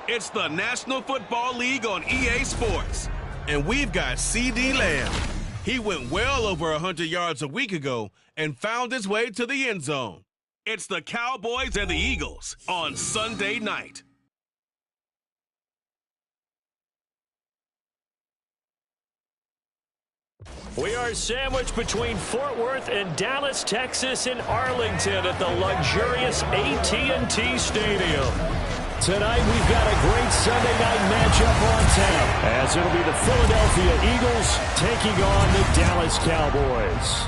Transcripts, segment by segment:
It's the National Football League on EA Sports. And we've got C.D. Lamb. He went well over 100 yards a week ago and found his way to the end zone. It's the Cowboys and the Eagles on Sunday night. We are sandwiched between Fort Worth and Dallas, Texas, and Arlington at the luxurious AT&T Stadium. Tonight, we've got a great Sunday night matchup on tap, as it'll be the Philadelphia Eagles taking on the Dallas Cowboys.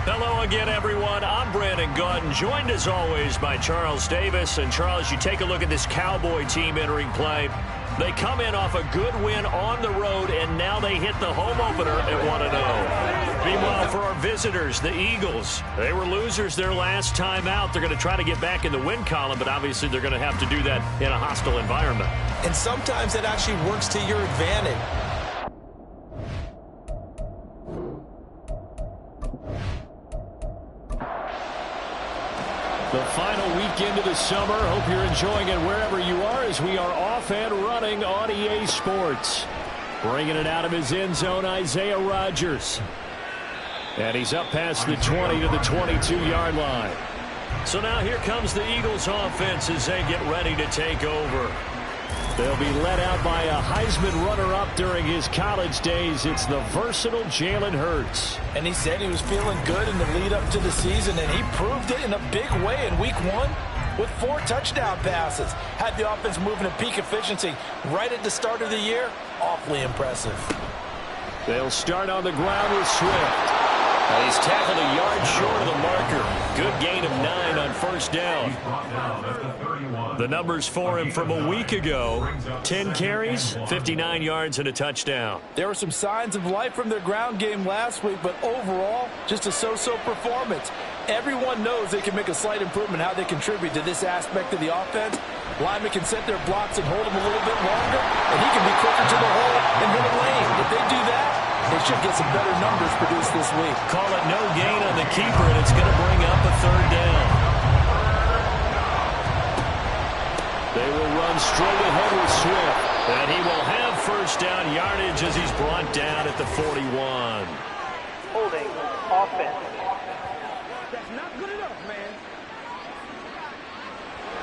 Hello again, everyone. I'm Brandon Gautin, joined as always by Charles Davis. And Charles, you take a look at this Cowboy team entering play. They come in off a good win on the road, and now they hit the home opener at 1-0. Meanwhile, for our visitors, the Eagles, they were losers their last time out. They're going to try to get back in the win column, but obviously they're going to have to do that in a hostile environment. And sometimes it actually works to your advantage. The final weekend of the summer. Hope you're enjoying it wherever you are, as we are off and running on EA Sports. Bringing it out of his end zone, Isaiah Rodgers. And he's up past the 20 to the 22-yard line. So now here comes the Eagles offense as they get ready to take over. They'll be led out by a Heisman runner-up during his college days. It's the versatile Jalen Hurts. And he said he was feeling good in the lead-up to the season, and he proved it in a big way in Week 1 with 4 touchdown passes. Had the offense moving at peak efficiency right at the start of the year. Awfully impressive. They'll start on the ground with Swift. He's tackled a yard short of the marker. Good gain of 9 on first down. The numbers for him from a week ago: 10 carries, 59 yards, and a touchdown. There were some signs of life from their ground game last week, but overall, just a so-so performance. Everyone knows they can make a slight improvement how they contribute to this aspect of the offense. Linemen can set their blocks and hold them a little bit longer, and he can be quicker to the hole and hit a lane. If they do that, they should get some better numbers produced this week. Call it no gain on the keeper, and it's going to bring up a third down. They will run straight ahead with Swift, and he will have first down yardage as he's brought down at the 41. Holding offense. That's not good enough, man.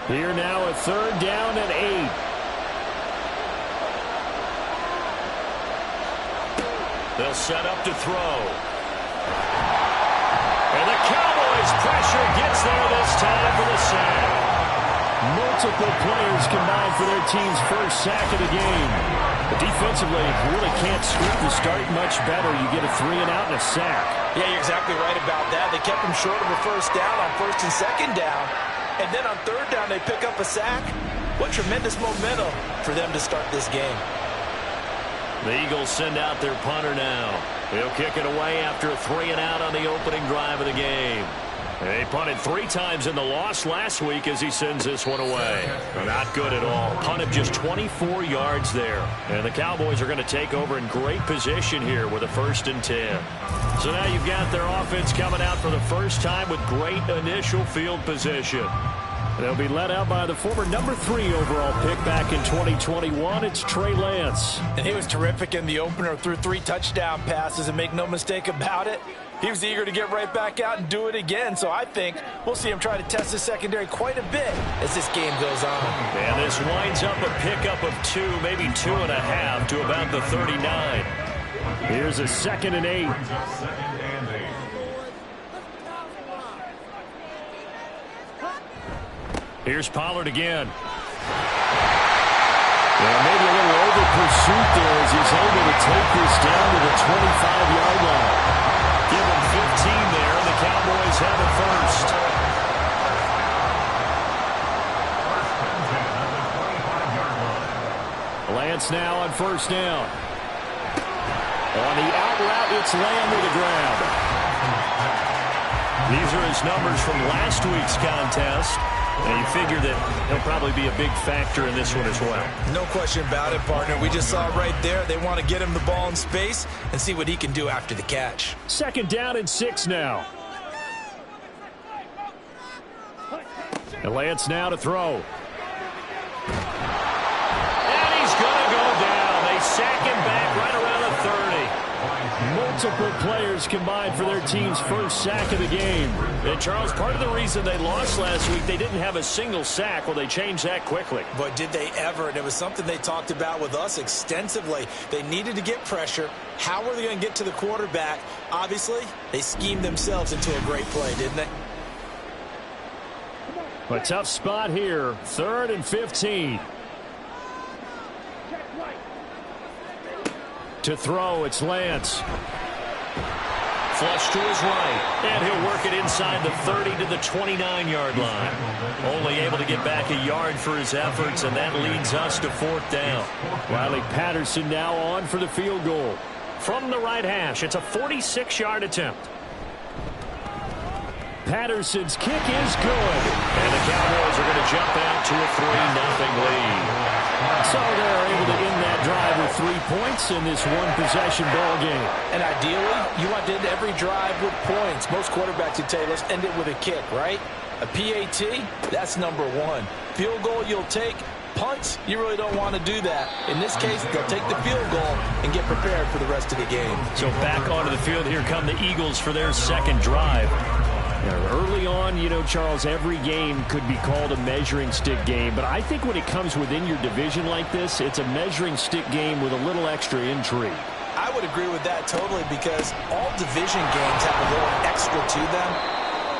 Here now a third down and 8. They'll set up to throw. And the Cowboys' pressure gets there this time for the sack. Multiple players combined for their team's first sack of the game. But defensively, you really can't script the start much better. You get a 3-and-out and a sack. Yeah, you're exactly right about that. They kept them short of a first down on first and second down. And then on third down, they pick up a sack. What tremendous momentum for them to start this game. The Eagles send out their punter now. He'll kick it away after a 3-and-out on the opening drive of the game. They punted 3 times in the loss last week as he sends this one away. Not good at all. Punted just 24 yards there. And the Cowboys are going to take over in great position here with a 1st and 10. So now you've got their offense coming out for the first time with great initial field position. They'll be led out by the former number 3 overall pick back in 2021. It's Trey Lance. And he was terrific in the opener, threw 3 touchdown passes, and make no mistake about it, he was eager to get right back out and do it again. So I think we'll see him try to test his secondary quite a bit as this game goes on. And this winds up a pickup of 2, maybe 2.5 to about the 39. Here's a 2nd and 8. Here's Pollard again. Well, maybe a little over pursuit there as he's able to take this down to the 25-yard line. Give him 15 there, and the Cowboys have it first. Lance now on first down. On the out route, it's Lamb with the grab. These are his numbers from last week's contest. And you figure that he'll probably be a big factor in this one as well. No question about it, partner. We just saw it right there. They want to get him the ball in space and see what he can do after the catch. 2nd down and 6 now. And Lance now to throw. And he's going to go down. They sack him back right around the 30. Multiple players combined for their team's first sack of the game. And Charles, part of the reason they lost last week, they didn't have a single sack. Well, they changed that quickly. But did they ever? And it was something they talked about with us extensively. They needed to get pressure. How were they going to get to the quarterback? Obviously, they schemed themselves into a great play, didn't they? A tough spot here. 3rd and 15. To throw, it's Lance. Flush to his right. And he'll work it inside the 30 to the 29-yard line. Only able to get back a yard for his efforts, and that leads us to 4th down. Riley Patterson now on for the field goal. From the right hash, it's a 46-yard attempt. Patterson's kick is good. And the Cowboys are going to jump out to a 3-0 lead. So they're able to end that drive with 3 points in this one-possession ball game. And ideally, you want to end every drive with points. Most quarterbacks would tell you, let's end it with a kick, right? A PAT, that's number 1. Field goal you'll take. Punts, you really don't want to do that. In this case, they'll take the field goal and get prepared for the rest of the game. So back onto the field, here come the Eagles for their second drive. Early on, you know, Charles, every game could be called a measuring stick game. But I think when it comes within your division like this, it's a measuring stick game with a little extra intrigue. I would agree with that totally because all division games have a little extra to them.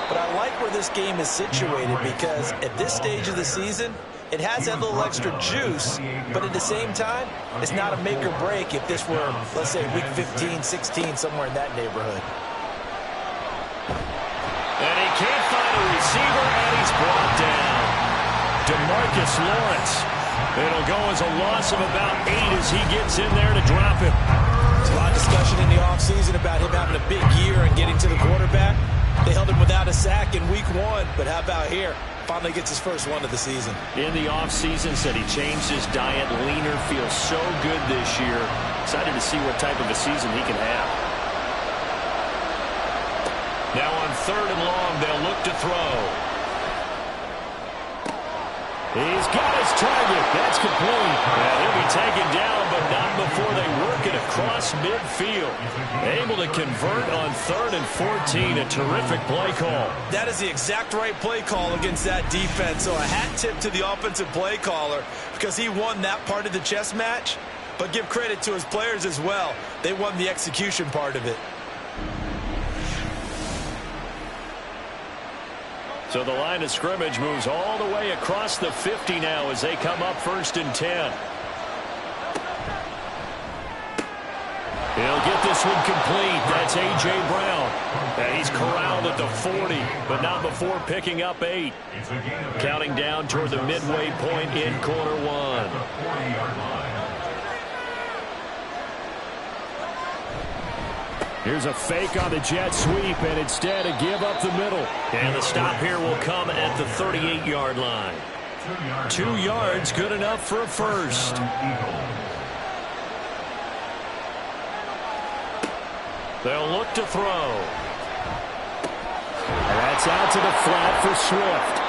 But I like where this game is situated because at this stage of the season, it has that little extra juice, but at the same time, it's not a make or break if this were, let's say, week 15, 16, somewhere in that neighborhood. And he can't find a receiver, and he's brought down. DeMarcus Lawrence. It'll go as a loss of about 8 as he gets in there to drop him. There's a lot of discussion in the offseason about him having a big year and getting to the quarterback. They held him without a sack in week 1, but how about here? Finally gets his first one of the season. In the offseason, said he changed his diet, leaner, feels so good this year. Excited to see what type of a season he can have. Now on 3rd and long, they'll look to throw. He's got his target. That's complete. And he'll be taken down, but not before they work it across midfield. Able to convert on 3rd and 14. A terrific play call. That is the exact right play call against that defense. So a hat tip to the offensive play caller because he won that part of the chess match. But give credit to his players as well. They won the execution part of it. So the line of scrimmage moves all the way across the 50 now as they come up 1st and 10. He'll get this one complete. That's A.J. Brown. And he's corralled at the 40, but not before picking up 8. Counting down toward the midway point in quarter 1. Here's a fake on the jet sweep, and instead a give up the middle. And the stop here will come at the 38-yard line. 2 yards, good enough for a first. They'll look to throw. And that's out to the flat for Swift.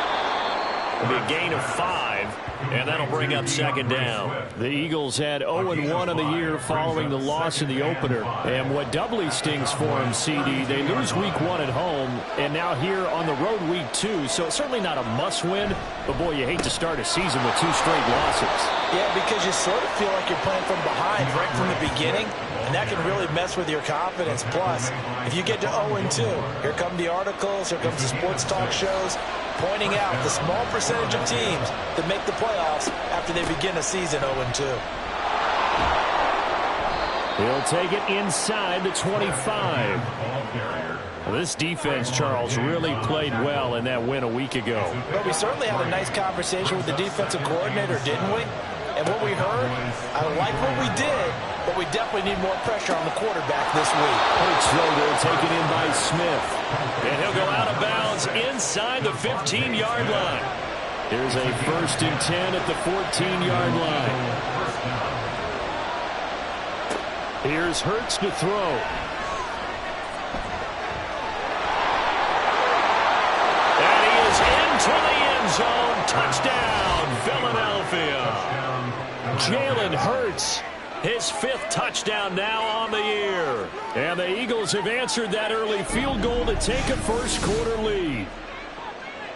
It'll be a gain of 5. And that'll bring up 2nd down. The Eagles had 0-1 on the year following the loss in the opener. And what doubly stings for them, CD, they lose week 1 at home, and now here on the road week 2. So it's certainly not a must-win, but boy, you hate to start a season with 2 straight losses. Yeah, because you sort of feel like you're playing from behind right from the beginning, and that can really mess with your confidence. Plus, if you get to 0-2, here come the articles, here comes the sports talk shows, pointing out the small percentage of teams that make the playoffs after they begin a season 0-2. He'll take it inside the 25. Well, this defense, Charles, really played well in that win a week ago. But we certainly had a nice conversation with the defensive coordinator, didn't we? And what we heard, I like what we did, but we definitely need more pressure on the quarterback this week. Hurts throw taken in by Smith. And he'll go out of bounds inside the 15-yard line. Here's a 1st and 10 at the 14-yard line. Here's Hurts to throw. And he is into the end Jalen Hurts. His 5th touchdown now on the year. And the Eagles have answered that early field goal to take a first-quarter lead.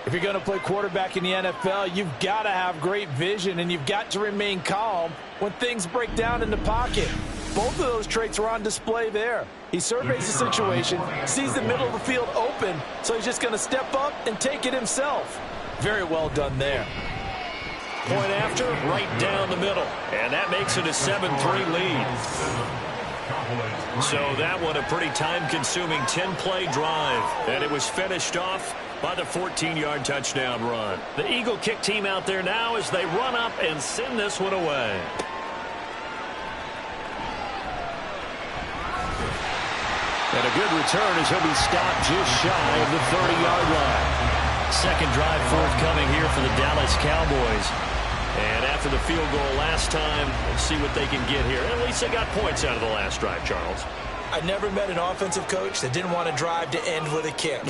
If you're going to play quarterback in the NFL, you've got to have great vision, and you've got to remain calm when things break down in the pocket. Both of those traits are on display there. He surveys the situation, sees the middle of the field open, so he's just going to step up and take it himself. Very well done there. Point after, right down the middle. And that makes it a 7-3 lead. So that one a pretty time-consuming 10-play drive. And it was finished off by the 14-yard touchdown run. The Eagle kick team out there now as they run up and send this one away. And a good return as he'll be stopped just shy of the 30-yard line. Second drive forthcoming here for the Dallas Cowboys. And after the field goal last time, let's see what they can get here. At least they got points out of the last drive, Charles. I never met an offensive coach that didn't want to drive to end with a kick.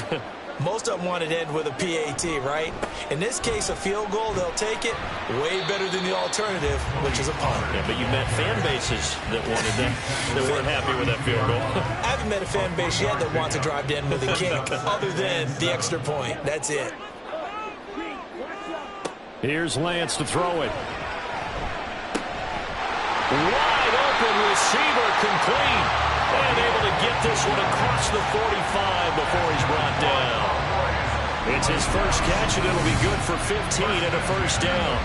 Most of them wanted to end with a PAT, right? In this case, a field goal, they'll take it way better than the alternative, which is a punt. Yeah, but you met fan bases that wanted that, that weren't happy with that field goal. I haven't met a fan base yet that wants to drive to end with a kick, other than the extra point. That's it. Here's Lance to throw it. Wide open receiver, complete. And able to get this one across the 45 before he's brought down. It's his first catch, and it'll be good for 15 and a first down.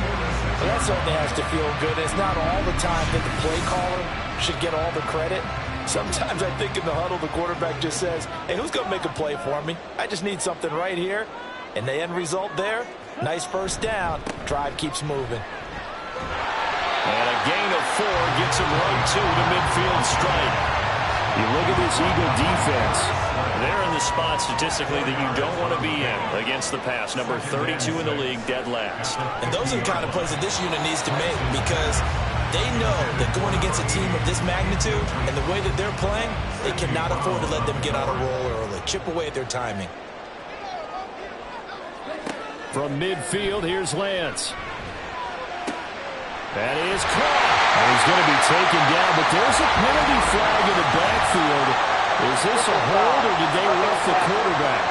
Well, that certainly has to feel good. It's not all the time that the play caller should get all the credit. Sometimes I think in the huddle, the quarterback just says, hey, who's going to make a play for me? I just need something right here. And the end result there, nice first down. Drive keeps moving. And a gain of 4 gets him right to the midfield stripe. You look at this Eagle defense. They're in the spot statistically that you don't want to be in against the pass. Number 32 in the league, dead last. And those are the kind of plays that this unit needs to make, because they know that going against a team of this magnitude and the way that they're playing, they cannot afford to let them get out of roll early. Chip away at their timing. From midfield, here's Lance. That is caught. And he's going to be taken down, but there's a penalty flag in the backfield. Is this a hold, or did they rough the quarterback?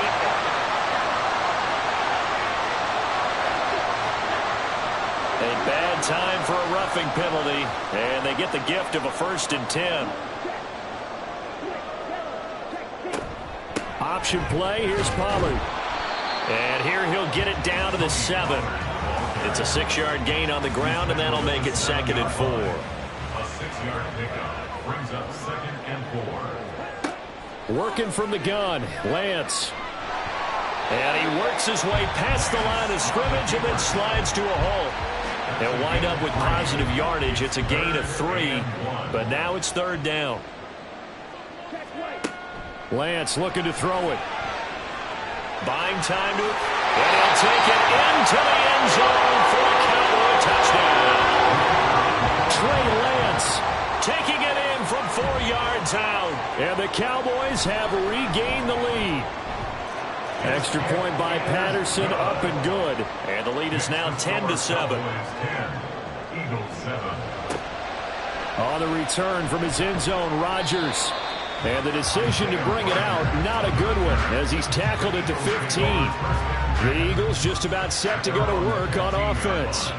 A bad time for a roughing penalty, and they get the gift of a 1st and 10. Option play, here's Pollard. And here he'll get it down to the 7. It's a 6-yard gain on the ground, and that'll make it 2nd and 4. A 6-yard pickup brings up 2nd and 4. Working from the gun, Lance. And he works his way past the line of scrimmage and then slides to a hole. They'll wind up with positive yardage. It's a gain of 3, but now it's 3rd down. Lance looking to throw it. Buying time to it, and he'll take it into the end zone for a Cowboy touchdown. Trey Lance taking it in from 4 yards out, and the Cowboys have regained the lead. Extra point by Patterson, up and good, and the lead is now 10-7. Eagles 7. On the return from his end zone, Rodgers. And the decision to bring it out, not a good one, as he's tackled it to 15. The Eagles just about set to go to work on offense.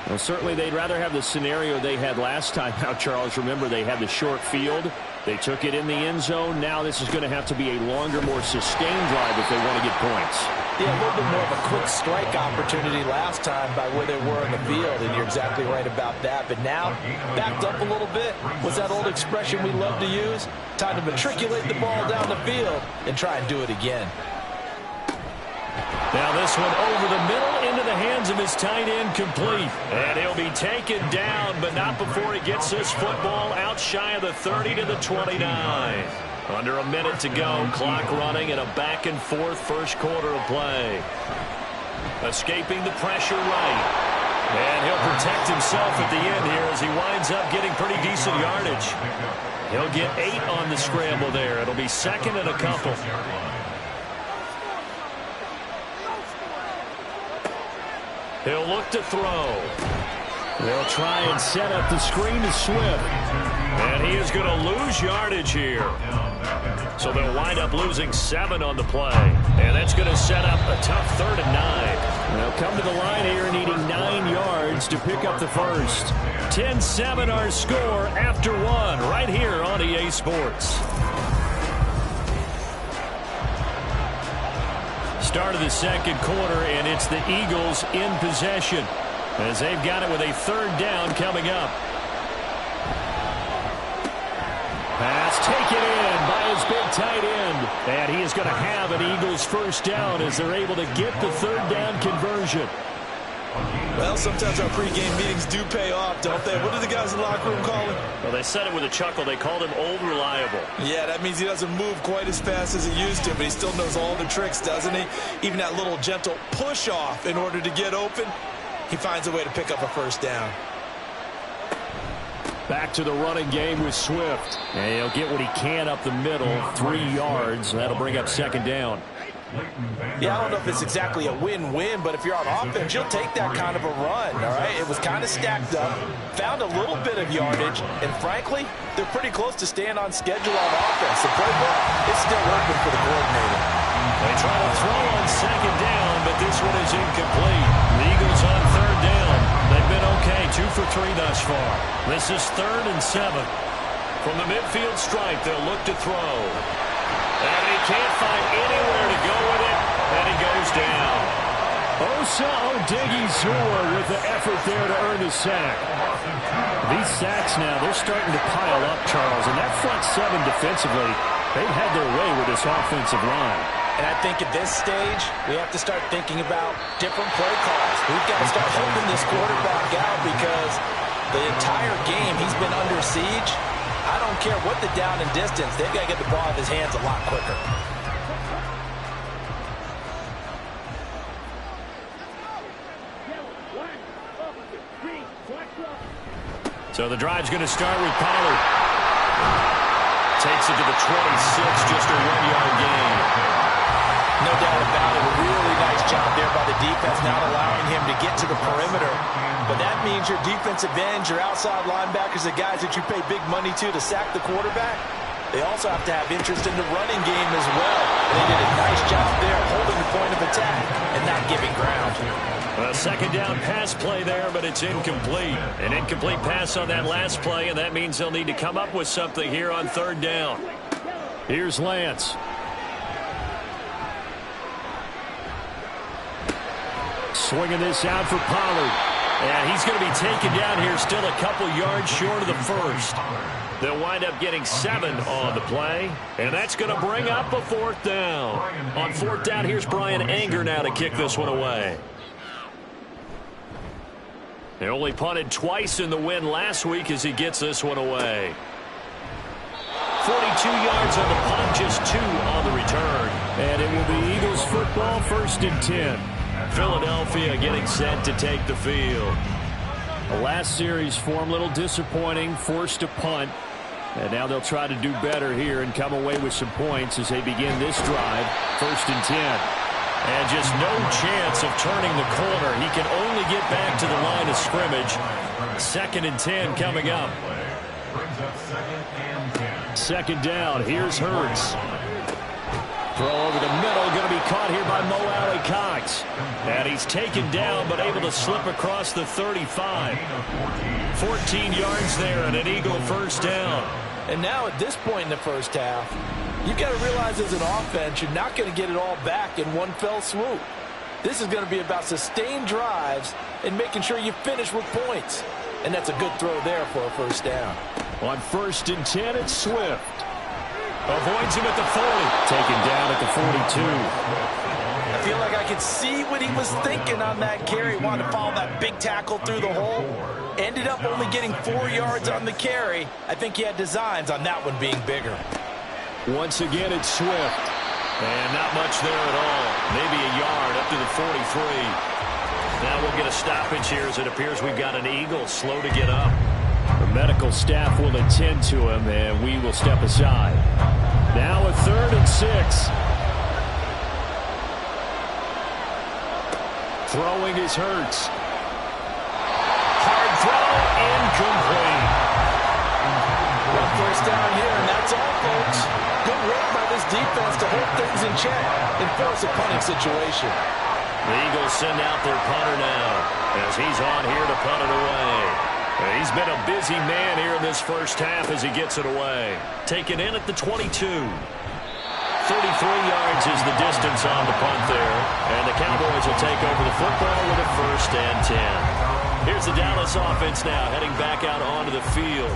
Well, certainly they'd rather have the scenario they had last time. Now, Charles, remember they had the short field. They took it in the end zone. Now this is going to have to be a longer, more sustained drive if they want to get points. Yeah, a little bit more of a quick strike opportunity last time by where they were in the field, and you're exactly right about that. But now, backed up a little bit, what's that old expression we love to use? Time to matriculate the ball down the field and try and do it again. Now this one over the middle into the hands of his tight end, complete. And he'll be taken down, but not before he gets this football out shy of the 30 to the 29. Under a minute to go, clock running, and a back-and-forth first quarter of play. Escaping the pressure right. And he'll protect himself at the end here as he winds up getting pretty decent yardage. He'll get 8 on the scramble there. It'll be 2nd and a couple. He'll look to throw. They'll try and set up the screen to Swift. And he is going to lose yardage here. So they'll wind up losing 7 on the play. And that's going to set up a tough 3rd and 9. They'll come to the line here needing 9 yards to pick up the first. 10-7 our score after 1 right here on EA Sports. Start of the second quarter, and it's the Eagles in possession as they've got it with a 3rd down coming up. Pass taken in by his big tight end. And he is going to have an Eagles first down as they're able to get the 3rd down conversion. Well, sometimes our pregame meetings do pay off, don't they? What do the guys in the locker room call him? Well, they said it with a chuckle. They called him Old Reliable. Yeah, that means he doesn't move quite as fast as he used to, but he still knows all the tricks, doesn't he? Even that little gentle push-off in order to get open, he finds a way to pick up a first down. Back to the running game with Swift. And he'll get what he can up the middle, 3 yards. That'll bring up 2nd down. Yeah, I don't know if it's exactly a win-win, but if you're on offense, you'll take that kind of a run, all right? It was kind of stacked up, found a little bit of yardage, and frankly, they're pretty close to staying on schedule on offense. The playbook is still open for the coordinator. They try to throw on 2nd down, but this one is incomplete. The Eagles on 3rd down. They've been okay, 2 for 3 thus far. This is 3rd and 7. From the midfield stripe, they'll look to throw. And he can't find anywhere to go with it, and he goes down. Osa Odighizuwa with the effort there to earn the sack. These sacks now, they're starting to pile up, Charles, and that front 7 defensively, they've had their way with this offensive line. And I think at this stage, we have to start thinking about different play calls. We've got to start helping this quarterback out because the entire game he's been under siege. I don't care what the down and distance. They've got to get the ball in his hands a lot quicker. So the drive's going to start with Pollard. Takes it to the 26, just a 1-yard gain. No doubt about it. A really nice job there by the defense, not allowing him to get to the perimeter. But that means your defensive ends, your outside linebackers, the guys that you pay big money to sack the quarterback, they also have to have interest in the running game as well. And they did a nice job there holding the point of attack and not giving ground. A 2nd down pass play there, but it's incomplete. An incomplete pass on that last play, and that means they'll need to come up with something here on 3rd down. Here's Lance. Swinging this out for Pollard. And he's going to be taken down here, still a couple yards short of the first. They'll wind up getting 7 on the play, and that's going to bring up a 4th down. On 4th down, here's Brian Anger now to kick this one away. They only punted twice in the win last week as he gets this one away. 42 yards on the punt, just 2 on the return. And it will be Eagles football, 1st and 10. Philadelphia getting set to take the field. The last series for him, a little disappointing, forced to punt. And now they'll try to do better here and come away with some points as they begin this drive, 1st and 10. And just no chance of turning the corner. He can only get back to the line of scrimmage. 2nd and 10 coming up. 2nd down, here's Hurts. Throw over the middle, going to be caught here by Mo Alley-Cox. And he's taken down, but able to slip across the 35. 14 yards there and an Eagle first down. And now at this point in the first half, you've got to realize as an offense, you're not going to get it all back in one fell swoop. This is going to be about sustained drives and making sure you finish with points. And that's a good throw there for a first down. On 1st and 10, it's Swift. Avoids him at the 40. Taken down at the 42. I feel like I could see what he was thinking on that carry. Wanted to follow that big tackle through the hole. Ended up only getting 4 yards on the carry. I think he had designs on that one being bigger. Once again, it's Swift. And not much there at all. Maybe a yard up to the 43. Now we'll get a stoppage here as it appears we've got an Eagle slow to get up. The medical staff will attend to him, and we will step aside. Now a 3rd and 6. Throwing is Hurts. Hard throw incomplete. Well, first down here, and that's all, folks. Good work by this defense to hold things in check and force a punting situation. The Eagles send out their punter now as he's on here to punt it away. He's been a busy man here in this first half as he gets it away. Taken in at the 22. 33 yards is the distance on the punt there. And the Cowboys will take over the football with a 1st and 10. Here's the Dallas offense now heading back out onto the field.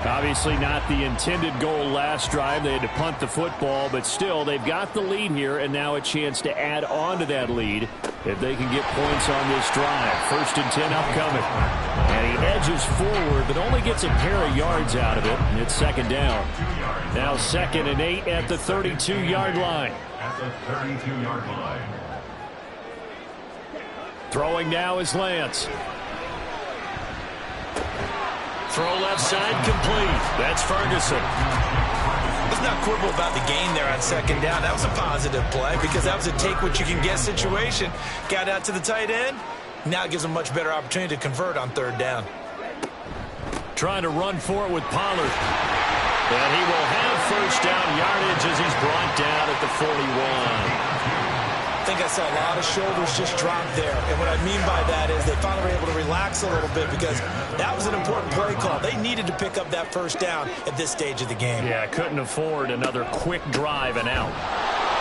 Obviously not the intended goal last drive. They had to punt the football, but still they've got the lead here and now a chance to add on to that lead if they can get points on this drive. 1st and 10 upcoming. And he edges forward but only gets a pair of yards out of it, and it's 2nd down. Now 2nd and 8 at the 32-yard line. At the 32-yard line. Throwing now is Lance. Throw left side complete. That's Ferguson. Let's not quibble about the gain there on 2nd down. That was a positive play because that was a take-what-you-can-get situation. Got out to the tight end. Now it gives him a much better opportunity to convert on 3rd down. Trying to run for it with Pollard. And he will have 1st down yardage as he's brought down at the 41. I think I saw a lot of shoulders just drop there. And what I mean by that is they finally were able to relax a little bit because that was an important play call. They needed to pick up that 1st down at this stage of the game. Yeah, couldn't afford another quick drive and out.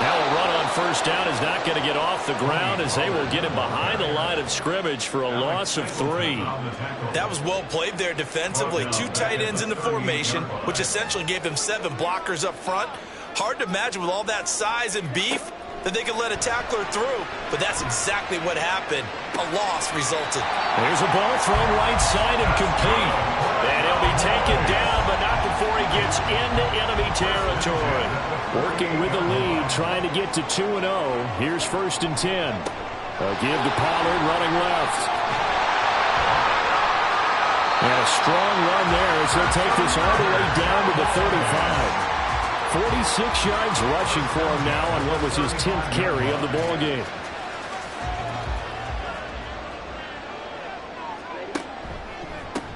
Now a run on 1st down is not going to get off the ground as they will get him behind the line of scrimmage for a loss of 3. That was well played there defensively. 2 tight ends in the formation, which essentially gave them 7 blockers up front. Hard to imagine with all that size and beef that they could let a tackler through, but that's exactly what happened. A loss resulted. There's a ball thrown right side and complete. And he'll be taken down, but not before he gets into enemy territory. Working with the lead, trying to get to 2-0. Here's 1st and 10. A give to Pollard running left. And a strong run there as he'll take this all the way down to the 35. 46 yards rushing for him now on what was his 10th carry of the ball game.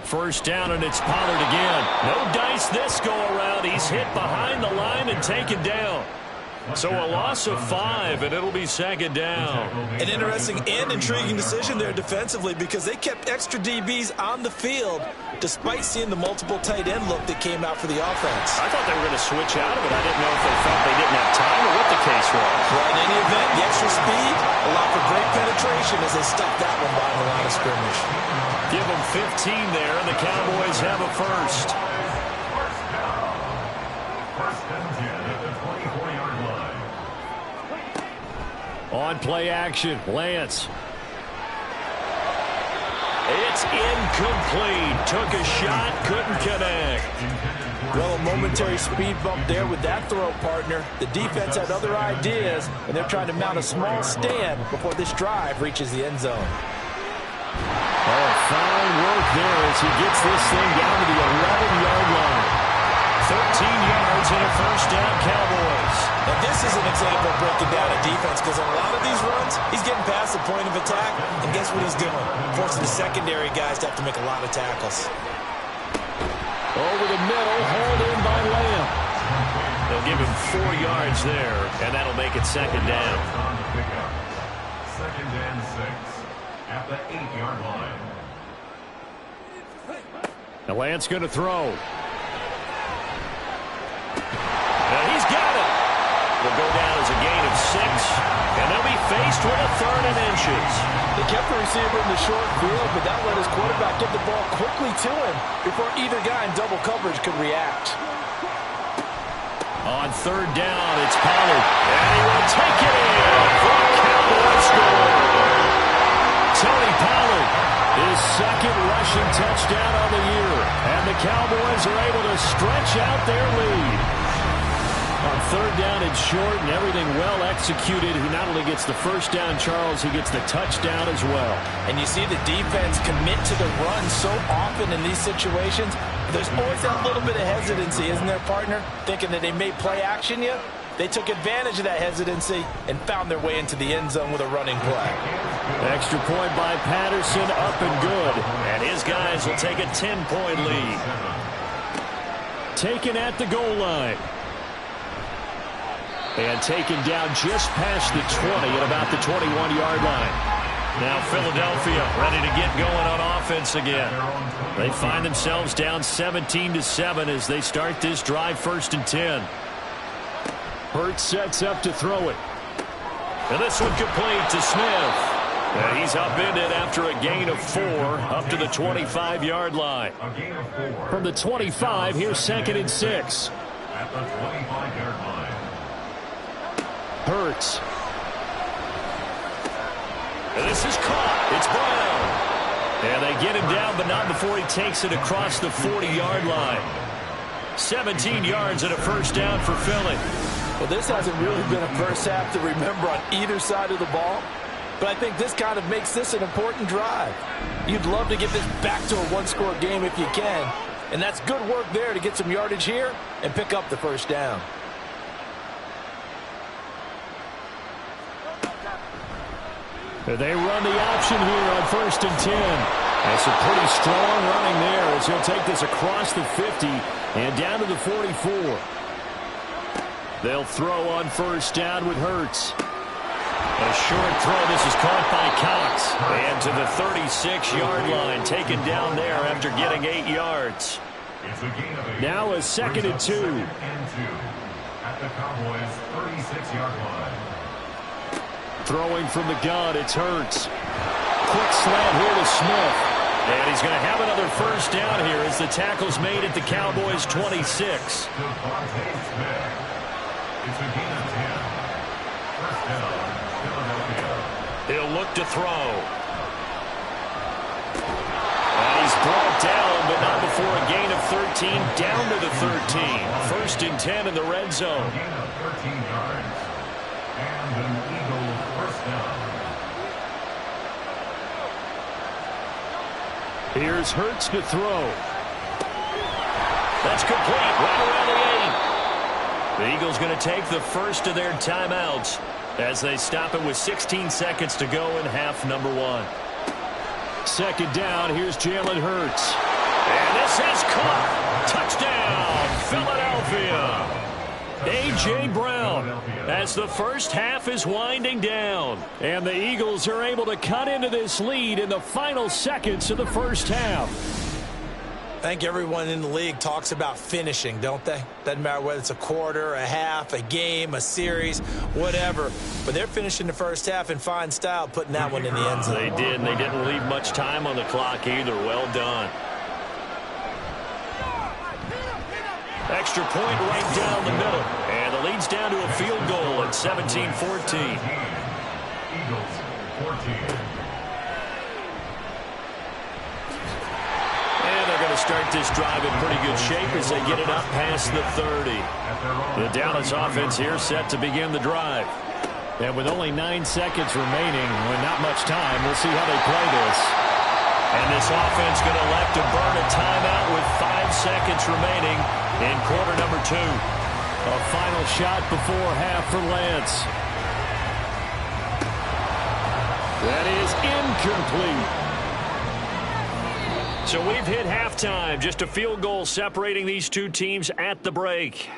First down, and it's Pollard again. No dice this go around. He's hit behind the line and taken down. So a loss of 5, and it'll be 2nd down. An interesting and intriguing decision there defensively because they kept extra DBs on the field despite seeing the multiple tight end look that came out for the offense. I thought they were going to switch out of it. I didn't know if they felt they didn't have time or what the case was. Well, in any event, the extra speed allowed for great penetration as they stuffed that one by the line of scrimmage. Give them 15 there, and the Cowboys have a 1st. First and 10 at the 24-yard line. On play action, Lance. It's incomplete. Took a shot, couldn't connect. Well, a momentary speed bump there with that throw, partner. The defense had other ideas, and they're trying to mount a small stand before this drive reaches the end zone. Oh, fine work there as he gets this thing down to the 11-yard line. 13 yards and a 1st down, Cowboys. Now, this is an example of breaking down a defense because on a lot of these runs, he's getting past the point of attack, and guess what he's doing? Forcing the secondary guys to have to make a lot of tackles. Over the middle, hauled in by Lamb. They'll give him 4 yards there, and that'll make it 2nd down. 2nd and 6 at the 8-yard line. Now Lance going to throw. And he's got it. Will go down as a gain of 6, and they'll be faced with a 3rd and inches. They kept the receiver in the short field, but that let his quarterback get the ball quickly to him before either guy in double coverage could react. On 3rd down, it's Pollard, and he will take it in for a Cowboy score. Tony Pollard, his 2nd rushing touchdown on the year, and the Cowboys are able to stretch out their lead. On 3rd down and short, and everything well executed. He not only gets the 1st down, Charles, he gets the touchdown as well. And you see the defense commit to the run so often in these situations. There's always that little bit of hesitancy, isn't there, partner? Thinking that they may play action you. They took advantage of that hesitancy and found their way into the end zone with a running play. Extra point by Patterson, up and good. And his guys will take a 10-point lead. Taken at the goal line. And taken down just past the 20 at about the 21-yard line. Now Philadelphia ready to get going on offense again. They find themselves down 17-7 as they start this drive, 1st and 10. Hurts sets up to throw it. And this one complete to Smith. And he's upended after a gain of 4 up to the 25-yard line. From the 25, here's 2nd and 6. At the 25-yard line. Hurts. And this is caught. It's Brown. And they get him down, but not before he takes it across the 40-yard line. 17 yards and a 1st down for Philly. Well, this hasn't really been a first half to remember on either side of the ball. But I think this kind of makes this an important drive. You'd love to get this back to a one-score game if you can. And that's good work there to get some yardage here and pick up the 1st down. They run the option here on 1st and 10. That's a pretty strong running there as he'll take this across the 50 and down to the 44. They'll throw on 1st down with Hurts. A short throw. This is caught by Cox. And to the 36-yard line, taken down there after getting 8 yards. Now a 2nd and 2. At the Cowboys' 36-yard line. Throwing from the gun, it's Hurts. Quick slant here to Smith. And he's going to have another 1st down here as the tackle's made at the Cowboys' 26. It's a gain of 10. 1st down, Philadelphia. He'll look to throw. And he's brought down, but not before a gain of 13, down to the 13. 1st and 10 in the red zone. A gain of 13 yards. And an Eagles 1st down. Here's Hurts to throw. That's complete. Right around the 8. The Eagles going to take the first of their timeouts as they stop it with 16 seconds to go in half number 1. 2nd down. Here's Jalen Hurts. And this is caught. Touchdown, Philadelphia. A.J. Brown as the first half is winding down. And the Eagles are able to cut into this lead in the final seconds of the first half. I think everyone in the league talks about finishing, don't they? Doesn't matter whether it's a quarter, a half, a game, a series, whatever. But they're finishing the first half in fine style, putting that one in the end zone. They did, and they didn't leave much time on the clock either. Well done. Extra point right down the middle. And the lead's down to a field goal at 17-14. Eagles 14. Start this drive in pretty good shape as they get it up past the 30. The Dallas offense here set to begin the drive. And with only 9 seconds remaining, with not much time, we'll see how they play this. And this offense going to elect to burn a timeout with 5 seconds remaining in quarter number 2. A final shot before half for Lance. That is incomplete. So we've hit halftime, just a field goal separating these two teams at the break.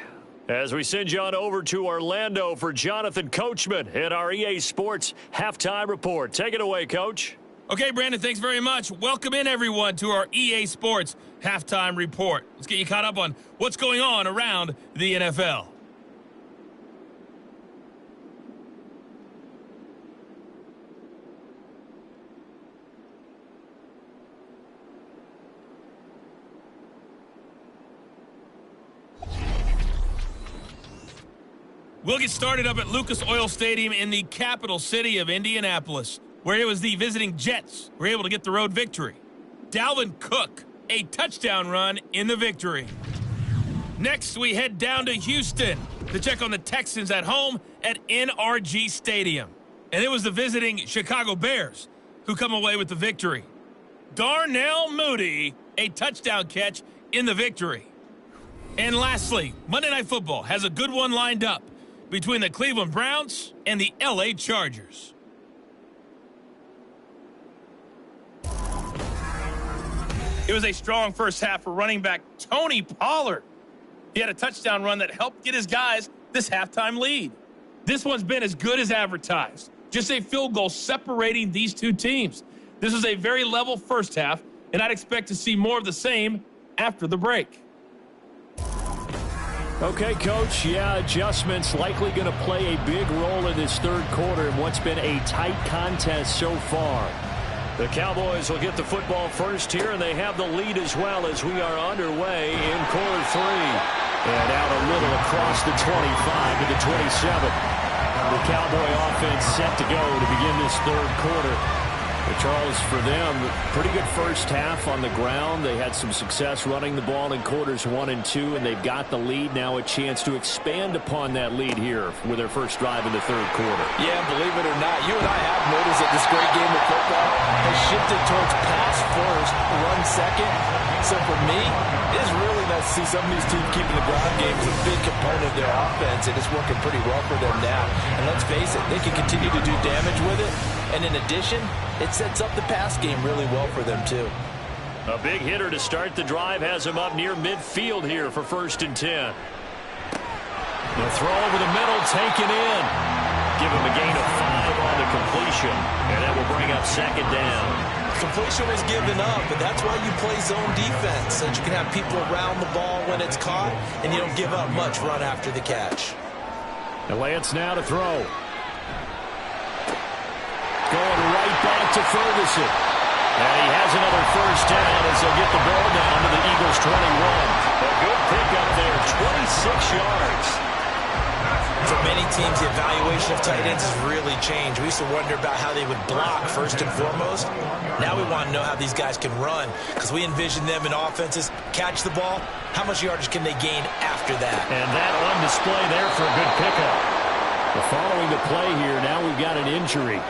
As we send you on over to Orlando for Jonathan Coachman at our EA Sports Halftime Report. Take it away, Coach. Okay, Brandon, thanks very much. Welcome in, everyone, to our EA Sports Halftime Report. Let's get you caught up on what's going on around the NFL. We'll get started up at Lucas Oil Stadium in the capital city of Indianapolis, where it was the visiting Jets were able to get the road victory. Dalvin Cook, a touchdown run in the victory. Next, we head down to Houston to check on the Texans at home at NRG Stadium. And it was the visiting Chicago Bears who come away with the victory. Darnell Mooney, a touchdown catch in the victory. And lastly, Monday Night Football has a good one lined up between the Cleveland Browns and the LA Chargers. It was a strong first half for running back Tony Pollard. He had a touchdown run that helped get his guys this halftime lead. This one's been as good as advertised. Just a field goal separating these two teams. This was a very level first half, and I'd expect to see more of the same after the break. Okay, Coach, yeah, adjustments likely going to play a big role in this third quarter in what's been a tight contest so far. The Cowboys will get the football first here, and they have the lead as well as we are underway in quarter three. And out a little across the 25 to the 27. The Cowboy offense set to go to begin this third quarter. But Charles, for them, pretty good first half on the ground. They had some success running the ball in quarters 1 and 2, and they've got the lead. Now a chance to expand upon that lead here with their first drive in the third quarter. Yeah, believe it or not, you and I have noticed that this great game of football has shifted towards pass first, run second. So for me, it is really nice to see some of these teams keeping the ground game as a big component of their offense, and it's working pretty well for them now. And let's face it, they can continue to do damage with it. And in addition, it sets up the pass game really well for them, too. A big hitter to start the drive has him up near midfield here for 1st and 10. The throw over the middle, taken in. Give him a gain of 5 on the completion, and that will bring up 2nd down. Completion was given up, but that's why you play zone defense, so that you can have people around the ball when it's caught, and you don't give up much run after the catch. And Lance now to throw. Going right back to Ferguson. And he has another first down as they'll get the ball down to the Eagles' 21. A good pickup there, 26 yards. For many teams, the evaluation of tight ends has really changed. We used to wonder about how they would block first and foremost. Now we want to know how these guys can run, because we envision them in offenses catch the ball. How much yardage can they gain after that? And that on display there for a good pickup. Well, following the play here, now we've got an injury.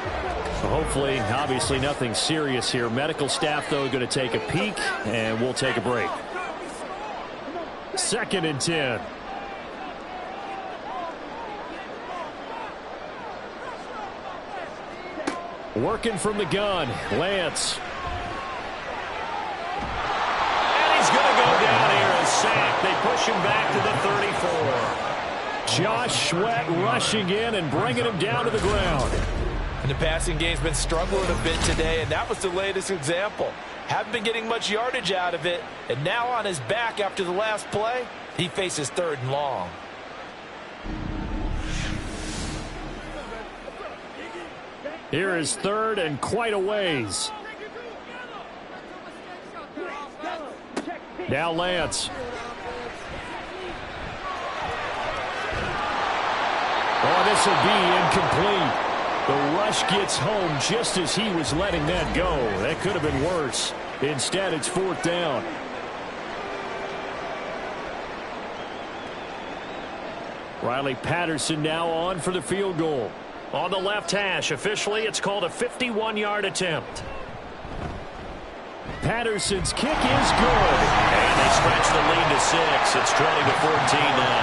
So hopefully, obviously nothing serious here. Medical staff, though, going to take a peek, and we'll take a break. 2nd and 10. Working from the gun, Lance. And he's going to go down here and sack. They push him back to the 34. Josh Sweat rushing in and bringing him down to the ground. And the passing game's been struggling a bit today, and that was the latest example. Haven't been getting much yardage out of it, and now on his back after the last play, he faces 3rd and long. Here is 3rd and quite a ways. Now Lance. Oh, this will be incomplete. The rush gets home just as he was letting that go. That could have been worse. Instead, it's 4th down. Riley Patterson now on for the field goal. On the left hash, officially, it's called a 51-yard attempt. Patterson's kick is good. And they stretch the lead to 6. It's 20-14 now.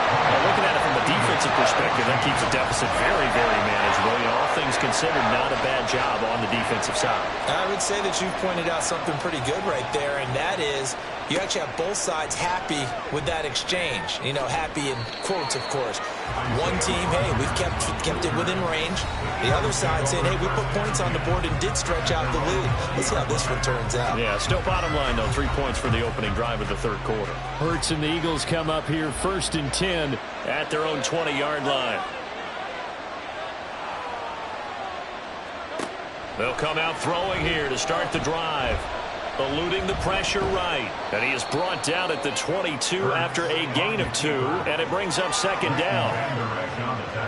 Now, looking at it from a defensive perspective, that keeps the deficit very, very manageable. You know, all things considered, not a bad job on the defensive side. I would say that you've pointed out something pretty good right there, and that is you actually have both sides happy with that exchange. You know, happy in quotes, of course. One team, hey, we've kept it within range. The other side saying, hey, we put points on the board and did stretch out the lead. Let's see how this one turns out. Yeah, still bottom line, though, 3 points for the opening drive of the third quarter. Hurts and the Eagles come up here 1st and 10 at their own 20-yard line. They'll come out throwing here to start the drive. Eluding the pressure right. And he is brought down at the 22 after a gain of 2. And it brings up 2nd down.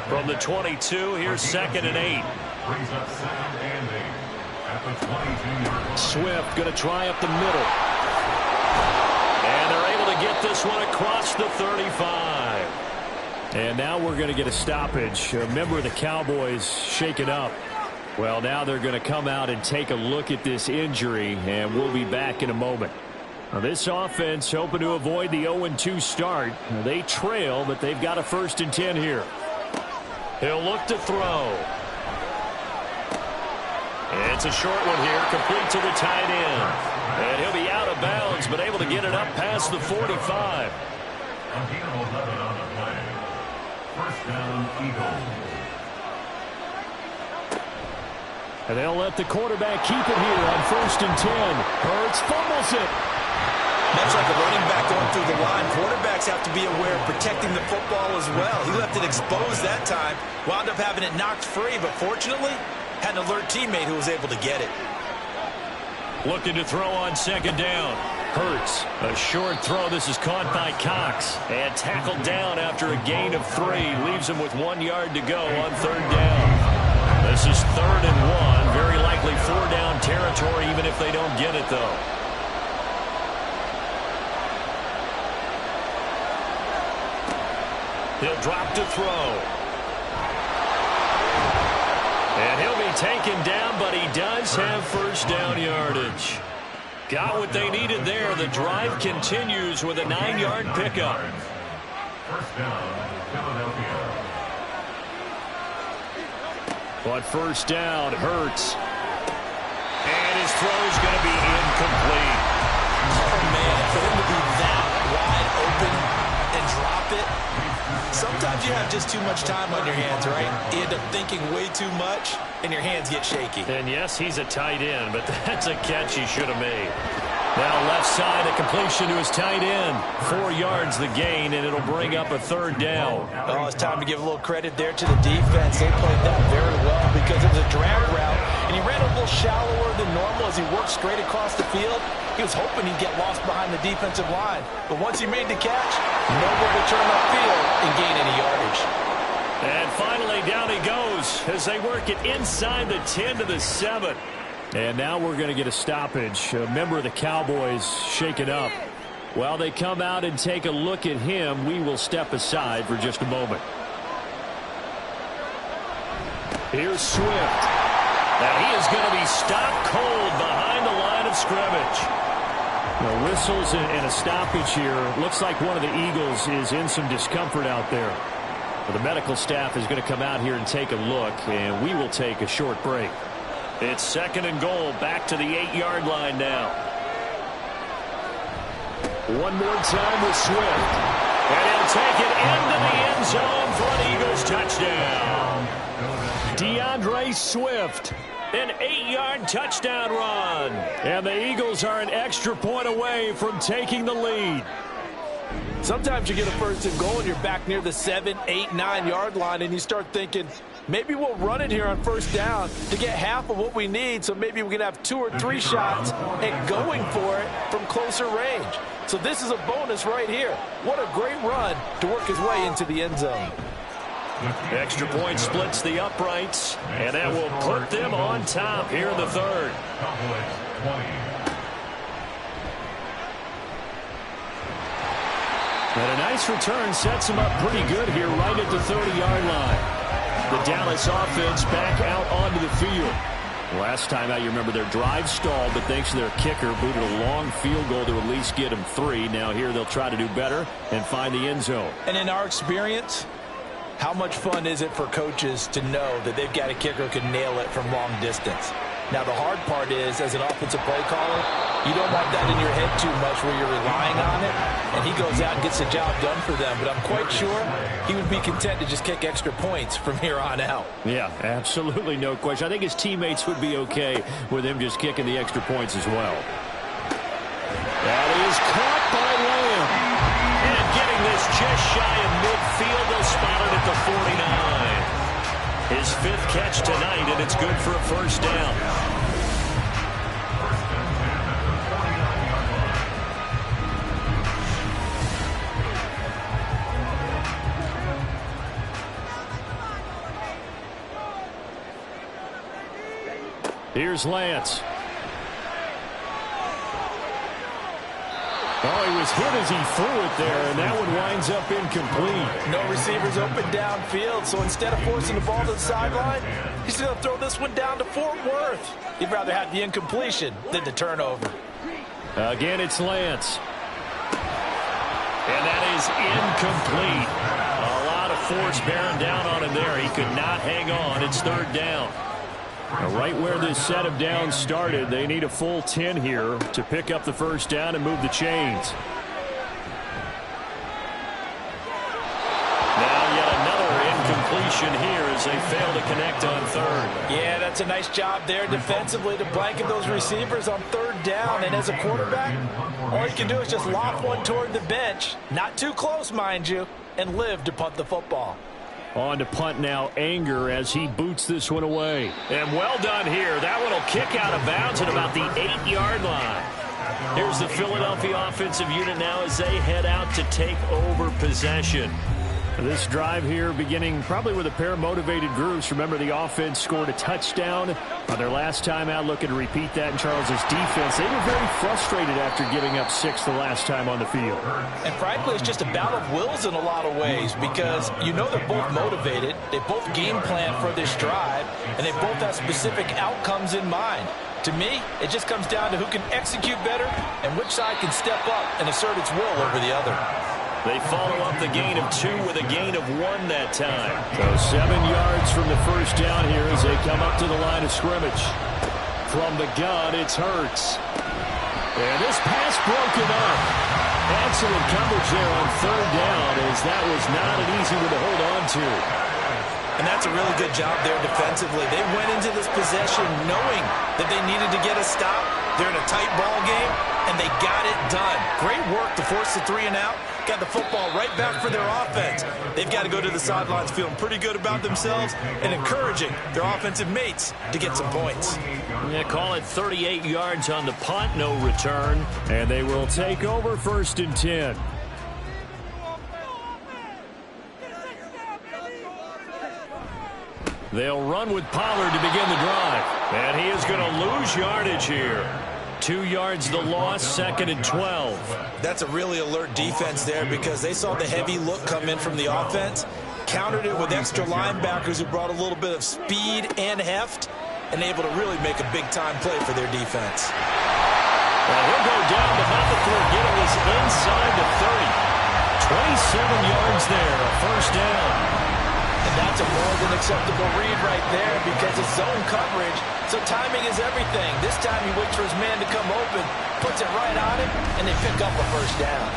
From the 22, here's 2nd and 8. Brings up 2nd and 8 at the 22-yard. Swift going to try up the middle. And they're able to get this one across the 35. And now we're going to get a stoppage. A member of the Cowboys shaken up. Well, now they're going to come out and take a look at this injury, and we'll be back in a moment. Now, this offense hoping to avoid the 0-2 start. Now, they trail, but they've got a 1st and 10 here. He'll look to throw. It's a short one here, complete to the tight end. And he'll be out of bounds, but able to get it up past the 45. A gain of 11 on the play. First down, Eagles. And they'll let the quarterback keep it here on 1st and 10. Hurts fumbles it. Much like a running back going through the line, quarterbacks have to be aware of protecting the football as well. He left it exposed that time, wound up having it knocked free, but fortunately, had an alert teammate who was able to get it. Looking to throw on 2nd down. Hurts, a short throw. This is caught by Cox. And tackled down after a gain of 3. Leaves him with 1 yard to go on 3rd down. This is 3rd and 1. Very likely 4-down territory, even if they don't get it, though. He'll drop to throw. And he'll be taken down, but he does have 1st down yardage. Got what they needed there. The drive continues with a 9-yard pickup. First down, Philadelphia. On 1st down, Hurts. And his throw is going to be incomplete. Oh, man, for him to be that wide open and drop it. Sometimes you have just too much time on your hands, right? You end up thinking way too much, and your hands get shaky. And yes, he's a tight end, but that's a catch he should have made. Now left side, a completion to his tight end. 4 yards the gain, and it'll bring up a 3rd down. Oh, it's time to give a little credit there to the defense. They played that very well because it was a drag route, and he ran a little shallower than normal as he worked straight across the field. He was hoping he'd get lost behind the defensive line, but once he made the catch, nowhere to turn upfield and gain any yardage. And finally, down he goes as they work it inside the 10 to the 7. And now we're going to get a stoppage. A member of the Cowboys shaken up. While they come out and take a look at him, we will step aside for just a moment. Here's Swift. And he is going to be stopped cold behind the line of scrimmage. The whistles and a stoppage here. Looks like one of the Eagles is in some discomfort out there. Well, the medical staff is going to come out here and take a look, and we will take a short break. It's 2nd and goal, back to the 8-yard line now. One more time with Swift. And he'll take it into the end zone for an Eagles touchdown. DeAndre Swift. An 8-yard touchdown run. And the Eagles are an extra point away from taking the lead. Sometimes you get a 1st and goal and you're back near the 7, 8, 9-yard line, and you start thinking, maybe we'll run it here on 1st down to get half of what we need, so maybe we can have 2 or 3 shots and going for it from closer range. So this is a bonus right here. What a great run to work his way into the end zone. Extra point splits the uprights, and that will put them on top here in the 3rd. Cowboys 20. And a nice return sets him up pretty good here right at the 30-yard line. The Dallas offense back out onto the field. Last time out, you remember their drive stalled, but thanks to their kicker, booted a long field goal to at least get them 3. Now here they'll try to do better and find the end zone. And in our experience, how much fun is it for coaches to know that they've got a kicker who can nail it from long distance? Now, the hard part is, as an offensive play caller, you don't want that in your head too much where you're relying on it, and he goes out and gets the job done for them. But I'm quite sure he would be content to just kick extra points from here on out. Yeah, absolutely no question. I think his teammates would be okay with him just kicking the extra points as well. That is caught by Lamb. And getting this just shy of midfield, they'll spot it at the 49. His 5th catch tonight, and it's good for a 1st down. Here's Lance. Oh, he was hit as he threw it there, and that one winds up incomplete. No receivers open downfield, so instead of forcing the ball to the sideline, he's going to throw this one down to Fort Worth. He'd rather have the incompletion than the turnover. Again, it's Lance. And that is incomplete. A lot of force bearing down on him there. He could not hang on. It's 3rd down. Right where this set of downs started, they need a full 10 here to pick up the first down and move the chains. Now yet another incompletion here as they fail to connect on third. Yeah, that's a nice job there defensively to blanket those receivers on third down. And as a quarterback, all you can do is just lob one toward the bench. Not too close, mind you, and live to punt the football. On to punt now, Anger, as he boots this one away. And well done here. That one will kick out of bounds at about the 8-yard line. Here's the Philadelphia offensive unit now as they head out to take over possession. This drive here beginning probably with a pair of motivated groups. Remember, the offense scored a touchdown on their last time out, looking to repeat that in Charles's defense. They were very frustrated after giving up 6 the last time on the field. And frankly, it's just a battle of wills in a lot of ways because you know they're both motivated. They both game plan for this drive, and they both have specific outcomes in mind. To me, it just comes down to who can execute better and which side can step up and assert its will over the other. They follow up the gain of 2 with a gain of 1 that time. So 7 yards from the first down here as they come up to the line of scrimmage. From the gun, it's Hurts. And this pass broken up. Excellent coverage there on third down as that was not an easy one to hold on to. And that's a really good job there defensively. They went into this possession knowing that they needed to get a stop. They're in a tight ball game, and they got it done. Great work to force the 3 and out. Got the football right back for their offense. They've got to go to the sidelines feeling pretty good about themselves and encouraging their offensive mates to get some points. Yeah, call it 38 yards on the punt, no return. And they will take over 1st and 10. They'll run with Pollard to begin the drive. And he is going to lose yardage here. 2 yards the loss, 2nd and 12. That's a really alert defense there because they saw the heavy look come in from the offense, countered it with extra linebackers who brought a little bit of speed and heft, and able to really make a big-time play for their defense. Well, he'll go down, but not before getting this inside the 30. 27 yards there, a first down. And that's a more than acceptable read right there because it's zone coverage, so timing is everything. This time he waits for his man to come open, puts it right on him, and they pick up a first down.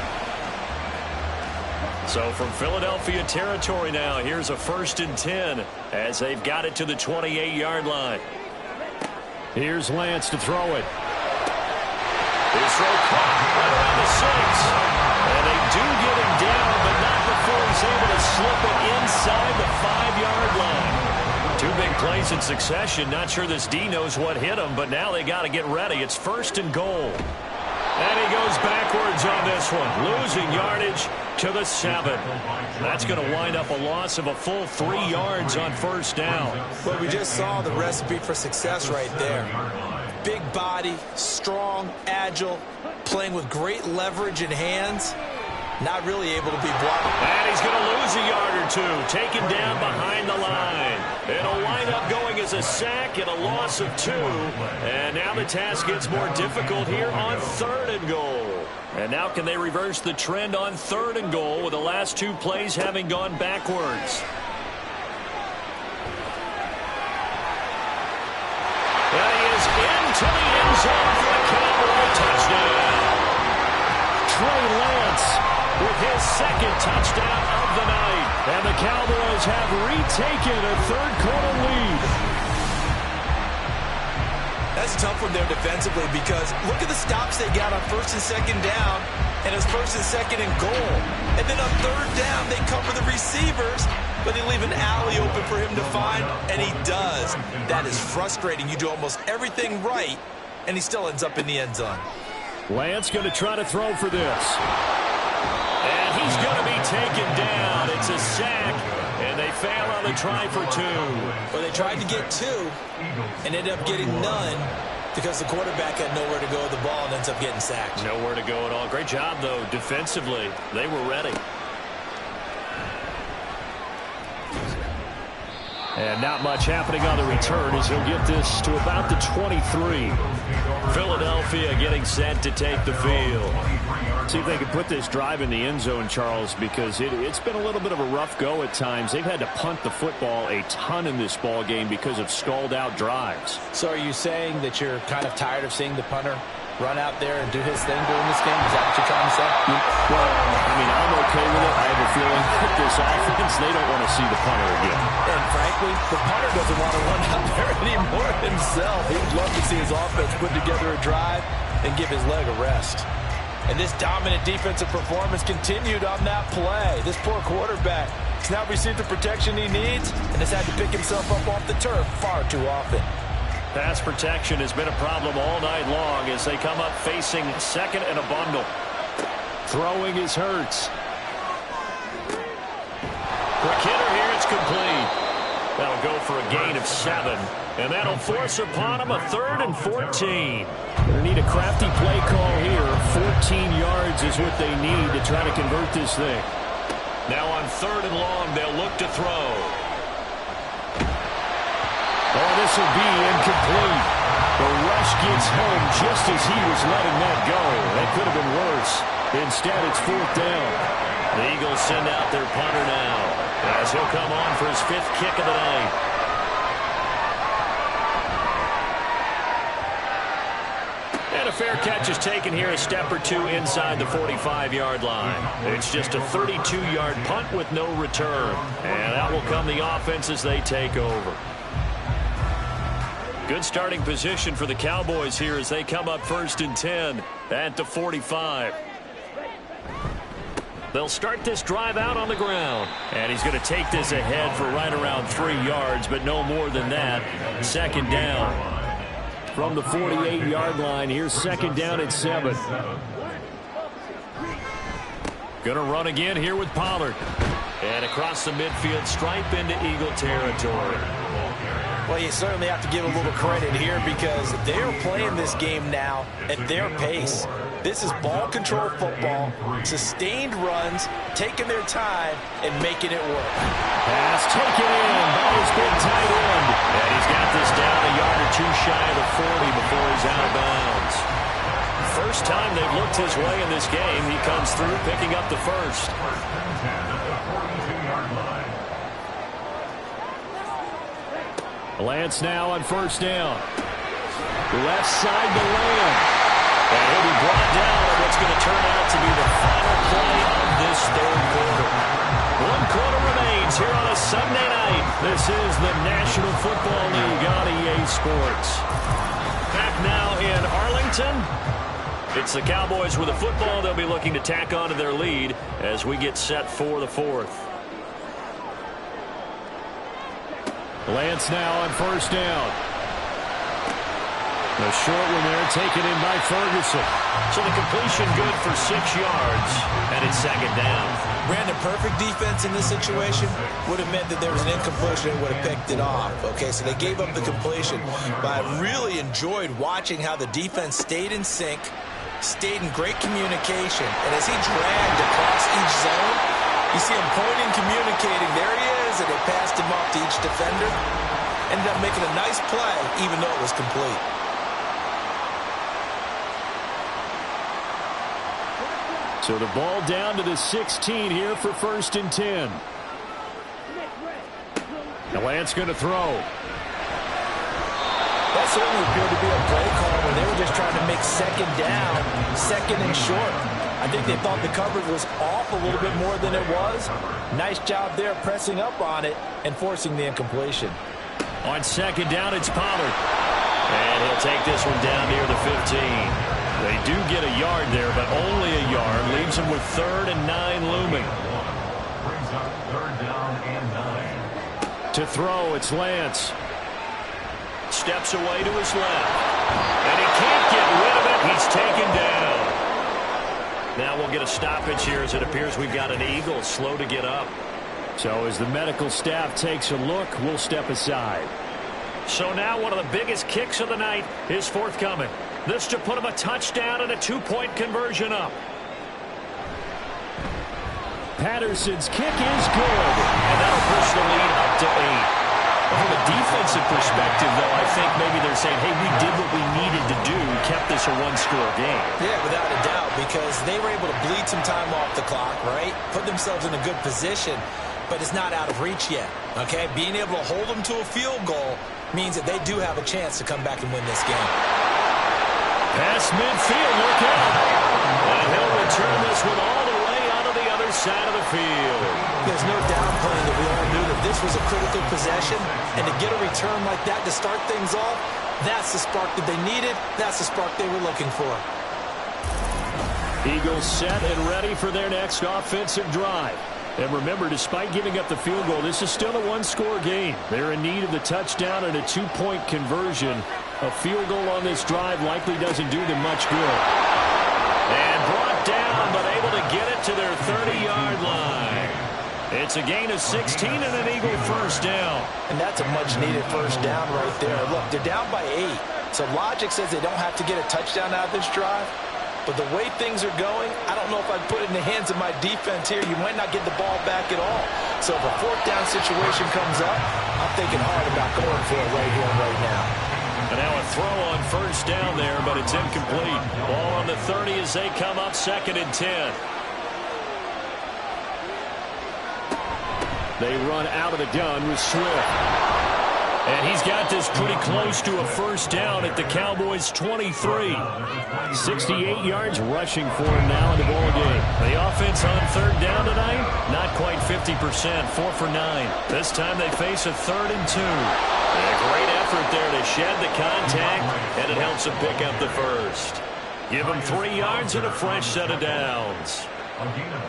So from Philadelphia territory now, here's a 1st and 10 as they've got it to the 28-yard line. Here's Lance to throw it. His throw caught right around the 6. And they do get him down, but not before he's able to slip it inside the 5-yard line. 2 big plays in succession. Not sure this D knows what hit him, but now they got to get ready. It's 1st and goal. And he goes backwards on this one, losing yardage to the 7. That's going to wind up a loss of a full 3 yards on first down. Well, we just saw the recipe for success right there. Big body, strong, agile, playing with great leverage in hands, not really able to be blocked. And he's going to lose a yard or 2, taken down behind the line. It'll wind up going as a sack and a loss of 2. And now the task gets more difficult here on 3rd and goal. And now can they reverse the trend on 3rd and goal with the last 2 plays having gone backwards? And he is into the end zone for a Cowboy touchdown. Trey Lance with his 2nd touchdown of the night. And the Cowboys have retaken a 3rd-quarter lead. That's a tough one there defensively because look at the stops they got on 1st and 2nd down, and it's 1st and 2nd and goal. And then on 3rd down, they cover the receivers, but they leave an alley open for him to find, and he does. That is frustrating. You do almost everything right, and he still ends up in the end zone. Lance going to try to throw for this. And he's going to be taken down. It's a sack, and they fail on the try for 2. Well, they tried to get 2 and ended up getting none because the quarterback had nowhere to go with the ball and ends up getting sacked. Nowhere to go at all. Great job, though, defensively. They were ready. And not much happening on the return as he'll get this to about the 23. Philadelphia getting set to take the field. See if they can put this drive in the end zone, Charles, because it's been a little bit of a rough go at times. They've had to punt the football a ton in this ball game because of stalled-out drives. So are you saying that you're kind of tired of seeing the punter run out there and do his thing during this game? Is that what you're trying to say? Well, I mean, I'm okay with it. I have a feeling that this offense, they don't want to see the punter again. And frankly, the punter doesn't want to run out there anymore himself. He'd love to see his offense put together a drive and give his leg a rest. And this dominant defensive performance continued on that play. This poor quarterback has now received the protection he needs and has had to pick himself up off the turf far too often. Pass protection has been a problem all night long as they come up facing second and a bundle. Throwing is Hurts. Quick hitter here, it's complete. That'll go for a gain of 7. And that'll force upon him a 3rd and 14. They need a crafty play call here. 14 yards is what they need to try to convert this thing. Now on 3rd and long, they'll look to throw. Oh, this will be incomplete. The rush gets home just as he was letting that go. That could have been worse. Instead, it's 4th down. The Eagles send out their punter now as he'll come on for his 5th kick of the night. And a fair catch is taken here a step or two inside the 45-yard line. It's just a 32-yard punt with no return. And out will come the offense as they take over. Good starting position for the Cowboys here as they come up 1st and 10 at the 45. They'll start this drive out on the ground. And he's going to take this ahead for right around 3 yards, but no more than that. 2nd down. From the 48-yard line, here's 2nd down at 7. Going to run again here with Pollard. And across the midfield stripe into Eagle territory. Well, you certainly have to give a little credit here because they're playing this game now at their pace. This is ball control football, sustained runs, taking their time, and making it work. Pass taken in by his big tight end. And he's got this down a yard or two shy of the 40 before he's out of bounds. First time they've looked his way in this game, he comes through picking up the first. Lance now on 1st down. Left side to Lamb. And he'll be brought down on what's going to turn out to be the final play of this 3rd quarter. 1 quarter remains here on a Sunday night. This is the National Football League on EA Sports. Back now in Arlington. It's the Cowboys with the football. They'll be looking to tack onto their lead as we get set for the 4th. Lance now on 1st down. The short one there taken in by Ferguson. So the completion good for 6 yards, and it's 2nd down. Brandon, perfect defense in this situation would have meant that there was an incompletion and would have picked it off. Okay, so they gave up the completion. But I really enjoyed watching how the defense stayed in sync, stayed in great communication. And as he dragged across each zone, you see him pointing, communicating. There he is, and they passed him off to each defender. Ended up making a nice play, even though it was complete. So the ball down to the 16 here for 1st and 10. Now Lance going to throw. That certainly appeared to be a play call when they were just trying to make 2nd down, 2nd and short. I think they thought the coverage was off a little bit more than it was. Nice job there pressing up on it and forcing the incompletion. On 2nd down, it's Pollard. And he'll take this one down near the 15. They do get a yard there, but only a yard. Leaves them with 3rd and 9 looming. Brings up 3rd down and 9. To throw, it's Lance. Steps away to his left. And he can't get rid of it. He's taken down. Now we'll get a stoppage here as it appears we've got an Eagle slow to get up. So as the medical staff takes a look, we'll step aside. So now one of the biggest kicks of the night is forthcoming. This to put him a touchdown and a 2-point conversion up. Patterson's kick is good. And that'll push the lead up to 8. think maybe they're saying, hey, we did what we needed to do, kept this a one-score game. Yeah, without a doubt, because they were able to bleed some time off the clock, right? Put themselves in a good position, but it's not out of reach yet, okay? Being able to hold them to a field goal means that they do have a chance to come back and win this game. Past midfield, look out. And he'll return this one all the way out of the other side of the field. There's no downplaying that we all knew that this was a critical possession, and to get a return like that to start things off, that's the spark that they needed. That's the spark they were looking for. Eagles set and ready for their next offensive drive. And remember, despite giving up the field goal, this is still a one-score game. They're in need of the touchdown and a two-point conversion. A field goal on this drive likely doesn't do them much good. And brought down, but able to get it to their 30-yard line. It's a gain of 16 and an Eagle first down. And that's a much-needed first down right there. Look, they're down by 8. So logic says they don't have to get a touchdown out of this drive. But the way things are going, I don't know if I'd put it in the hands of my defense here. You might not get the ball back at all. So if a fourth down situation comes up, I'm thinking hard about going for it right here and right now. And now a throw on first down there, but it's incomplete. Ball on the 30 as they come up 2nd and 10. They run out of the gun with Swift. And he's got this pretty close to a first down at the Cowboys' 23. 68 yards rushing for him now in the ball game. The offense on 3rd down tonight, not quite 50%, 4 for 9. This time they face a 3rd and 2. And a great effort there to shed the contact, and it helps them pick up the first. Give them 3 yards and a fresh set of downs.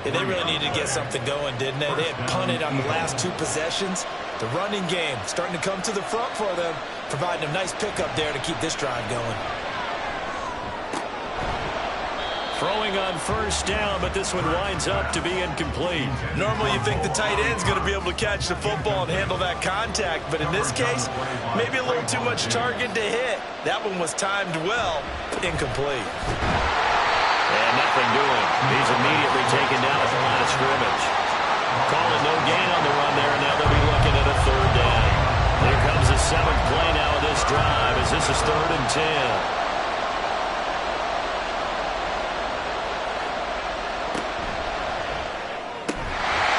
Yeah, they really needed to get something going, didn't they? They had punted on the last 2 possessions. The running game starting to come to the front for them, providing a nice pickup there to keep this drive going. Throwing on first down, but this one winds up to be incomplete. Normally you think the tight end's going to be able to catch the football and handle that contact, but in this case, maybe a little too much target to hit. That one was timed well, incomplete. And nothing doing. He's immediately taken down at the line of scrimmage. Calling no gain on the run there, and now they'll be looking at a 3rd down. Here comes the 7th play now of this drive as this is 3rd and 10.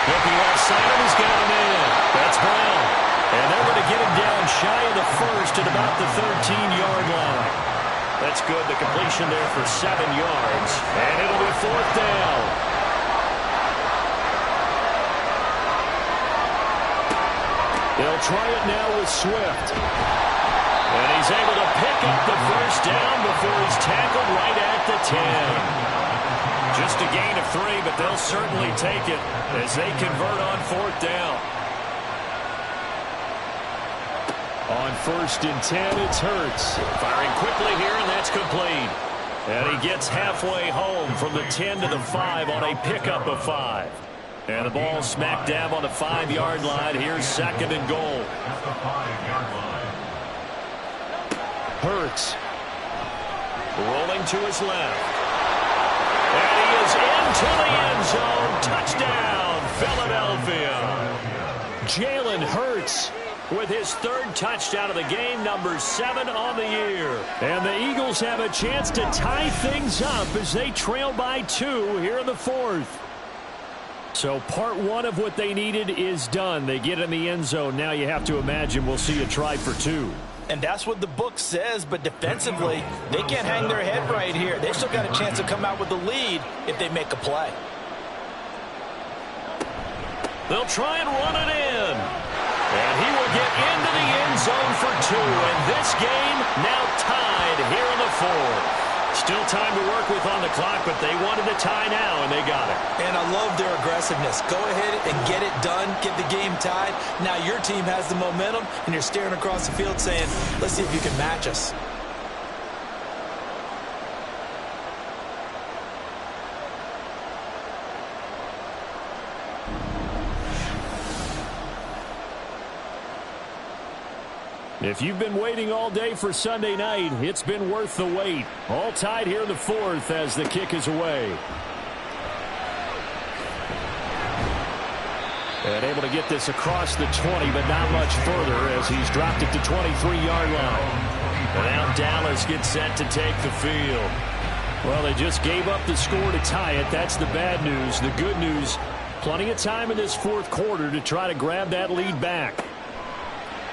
Looking left side, and he's got him in. That's Brown. And they're going to get him down shy of the first at about the 13-yard line. That's good. The completion there for 7 yards. And it'll be 4th down. They'll try it now with Swift. And he's able to pick up the first down before he's tackled right at the 10. Just a gain of 3, but they'll certainly take it as they convert on 4th down. On 1st and 10, it's Hurts. Firing quickly here, and that's complete. And he gets halfway home from the 10 to the 5 on a pickup of 5. And the ball smack dab on the 5-yard line. Here's 2nd and goal. At the 5-yard line. Hurts. Rolling to his left. And he is into the end zone. Touchdown, Philadelphia. Jalen Hurts with his 3rd touchdown of the game, number 7 on the year. And the Eagles have a chance to tie things up as they trail by 2 here in the 4th. So part 1 of what they needed is done. They get in the end zone. Now you have to imagine we'll see a try for 2. And that's what the book says, but defensively, they can't hang their head right here. They've still got a chance to come out with the lead if they make a play. They'll try and run it in. And he will get into the end zone for 2. And this game now tied here in the 4th. Still time to work with on the clock, but they wanted a tie now, and they got it. And I love their aggressiveness. Go ahead and get it done, get the game tied. Now your team has the momentum, and you're staring across the field saying, let's see if you can match us. If you've been waiting all day for Sunday night, it's been worth the wait. All tied here in the 4th as the kick is away. And able to get this across the 20, but not much further as he's dropped it to 23-yard line. And now Dallas gets set to take the field. Well, they just gave up the score to tie it. That's the bad news. The good news, plenty of time in this fourth quarter to try to grab that lead back.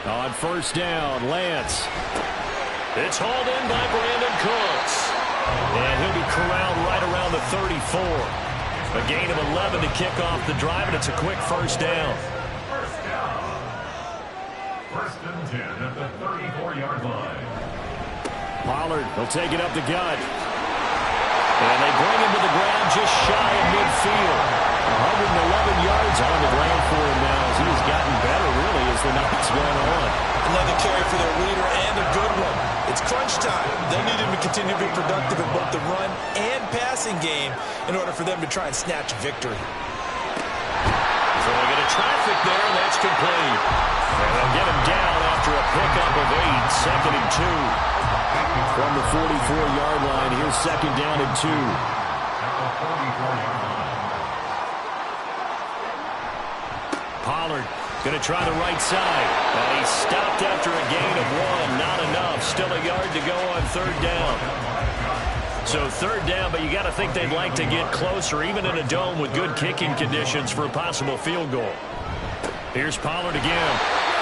On first down, Lance. It's hauled in by Brandon Cooks. And he'll be corralled right around the 34. A gain of 11 to kick off the drive, and it's a quick first down. First and 10 at the 34-yard line. Pollard, he'll take it up the gut. And they bring him to the ground just shy of midfield. 111 yards on the ground for him now as he has gotten better, really, as the night's gone on. Another carry for their leader and a good one. It's crunch time. They need him to continue to be productive in both the run and passing game in order for them to try and snatch a victory. Throwing into traffic there, and that's complete. And they'll get him down after a pickup of 8, second and 2. From the 44-yard line, here's second down and 2. Pollard going to try the right side. And he stopped after a gain of 1. Not enough. Still a yard to go on third down. So third down, but you got to think they'd like to get closer, even in a dome with good kicking conditions for a possible field goal. Here's Pollard again.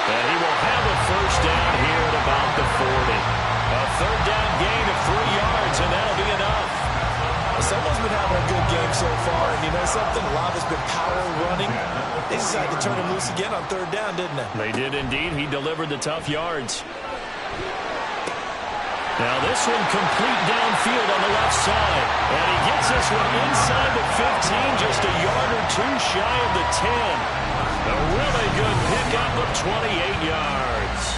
And he will have a first down here at about the 40. A third down gain of 3 yards, and that'll be enough. Someone's been having a good game so far, and you know something? A lot has been power running. They decided to turn him loose again on third down, didn't they? They did indeed. He delivered the tough yards. Now this one complete downfield on the left side. And he gets this one inside the 15, just a yard or 2 shy of the 10. A really good pickup of 28 yards.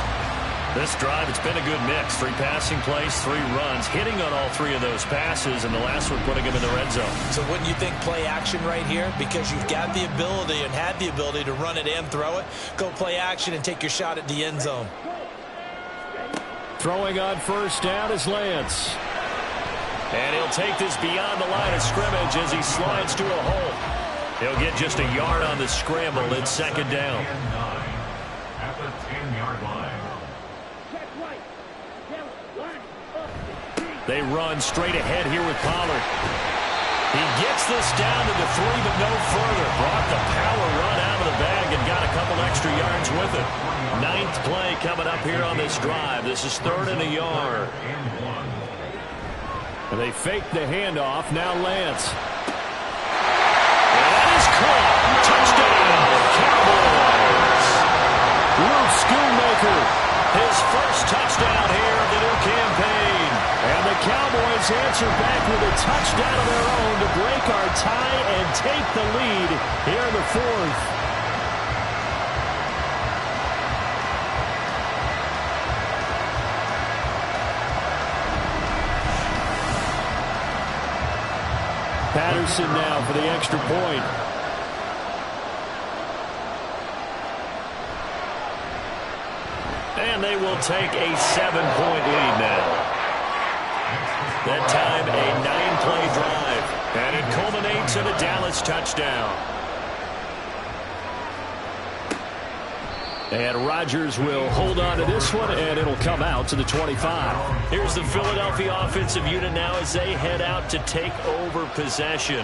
This drive, it's been a good mix. 3 passing plays, 3 runs, hitting on all 3 of those passes, and the last one putting him in the red zone. So wouldn't you think play action right here? Because you've got the ability and had the ability to run it and throw it. Go play action and take your shot at the end zone. Throwing on first down is Lance. And he'll take this beyond the line of scrimmage as he slides to a hole. He'll get just a yard on the scramble. It's second down. At the 10-yard line. They run straight ahead here with Pollard. He gets this down to the 3, but no further. Brought the power run out of the bag and got a couple extra yards with it. 9th play coming up here on this drive. This is 3rd and a yard. And they fake the handoff. Now Lance. And that is caught. Touchdown, Cowboys. Luke Schoonmaker, his first touchdown here of the new campaign. And the Cowboys answer back with a touchdown of their own to break our tie and take the lead here in the 4th. Patterson now for the extra point. And they will take a 7-point lead now. That time, a 9-play drive. And it culminates in a Dallas touchdown. And Rodgers will hold on to this one, and it'll come out to the 25. Here's the Philadelphia offensive unit now as they head out to take over possession.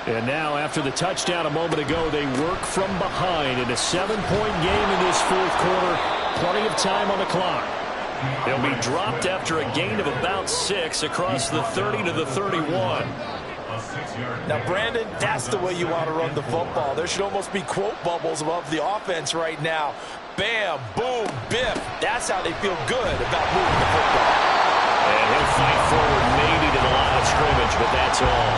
And now, after the touchdown a moment ago, they work from behind in a 7-point game in this 4th quarter. Plenty of time on the clock. They'll be dropped after a gain of about 6 across the 30 to the 31. Now, Brandon, that's the way you want to run the football. There should almost be quote bubbles above the offense right now. Bam, boom, biff. That's how they feel good about moving the football. And he'll fight forward maybe to the line of scrimmage, but that's all.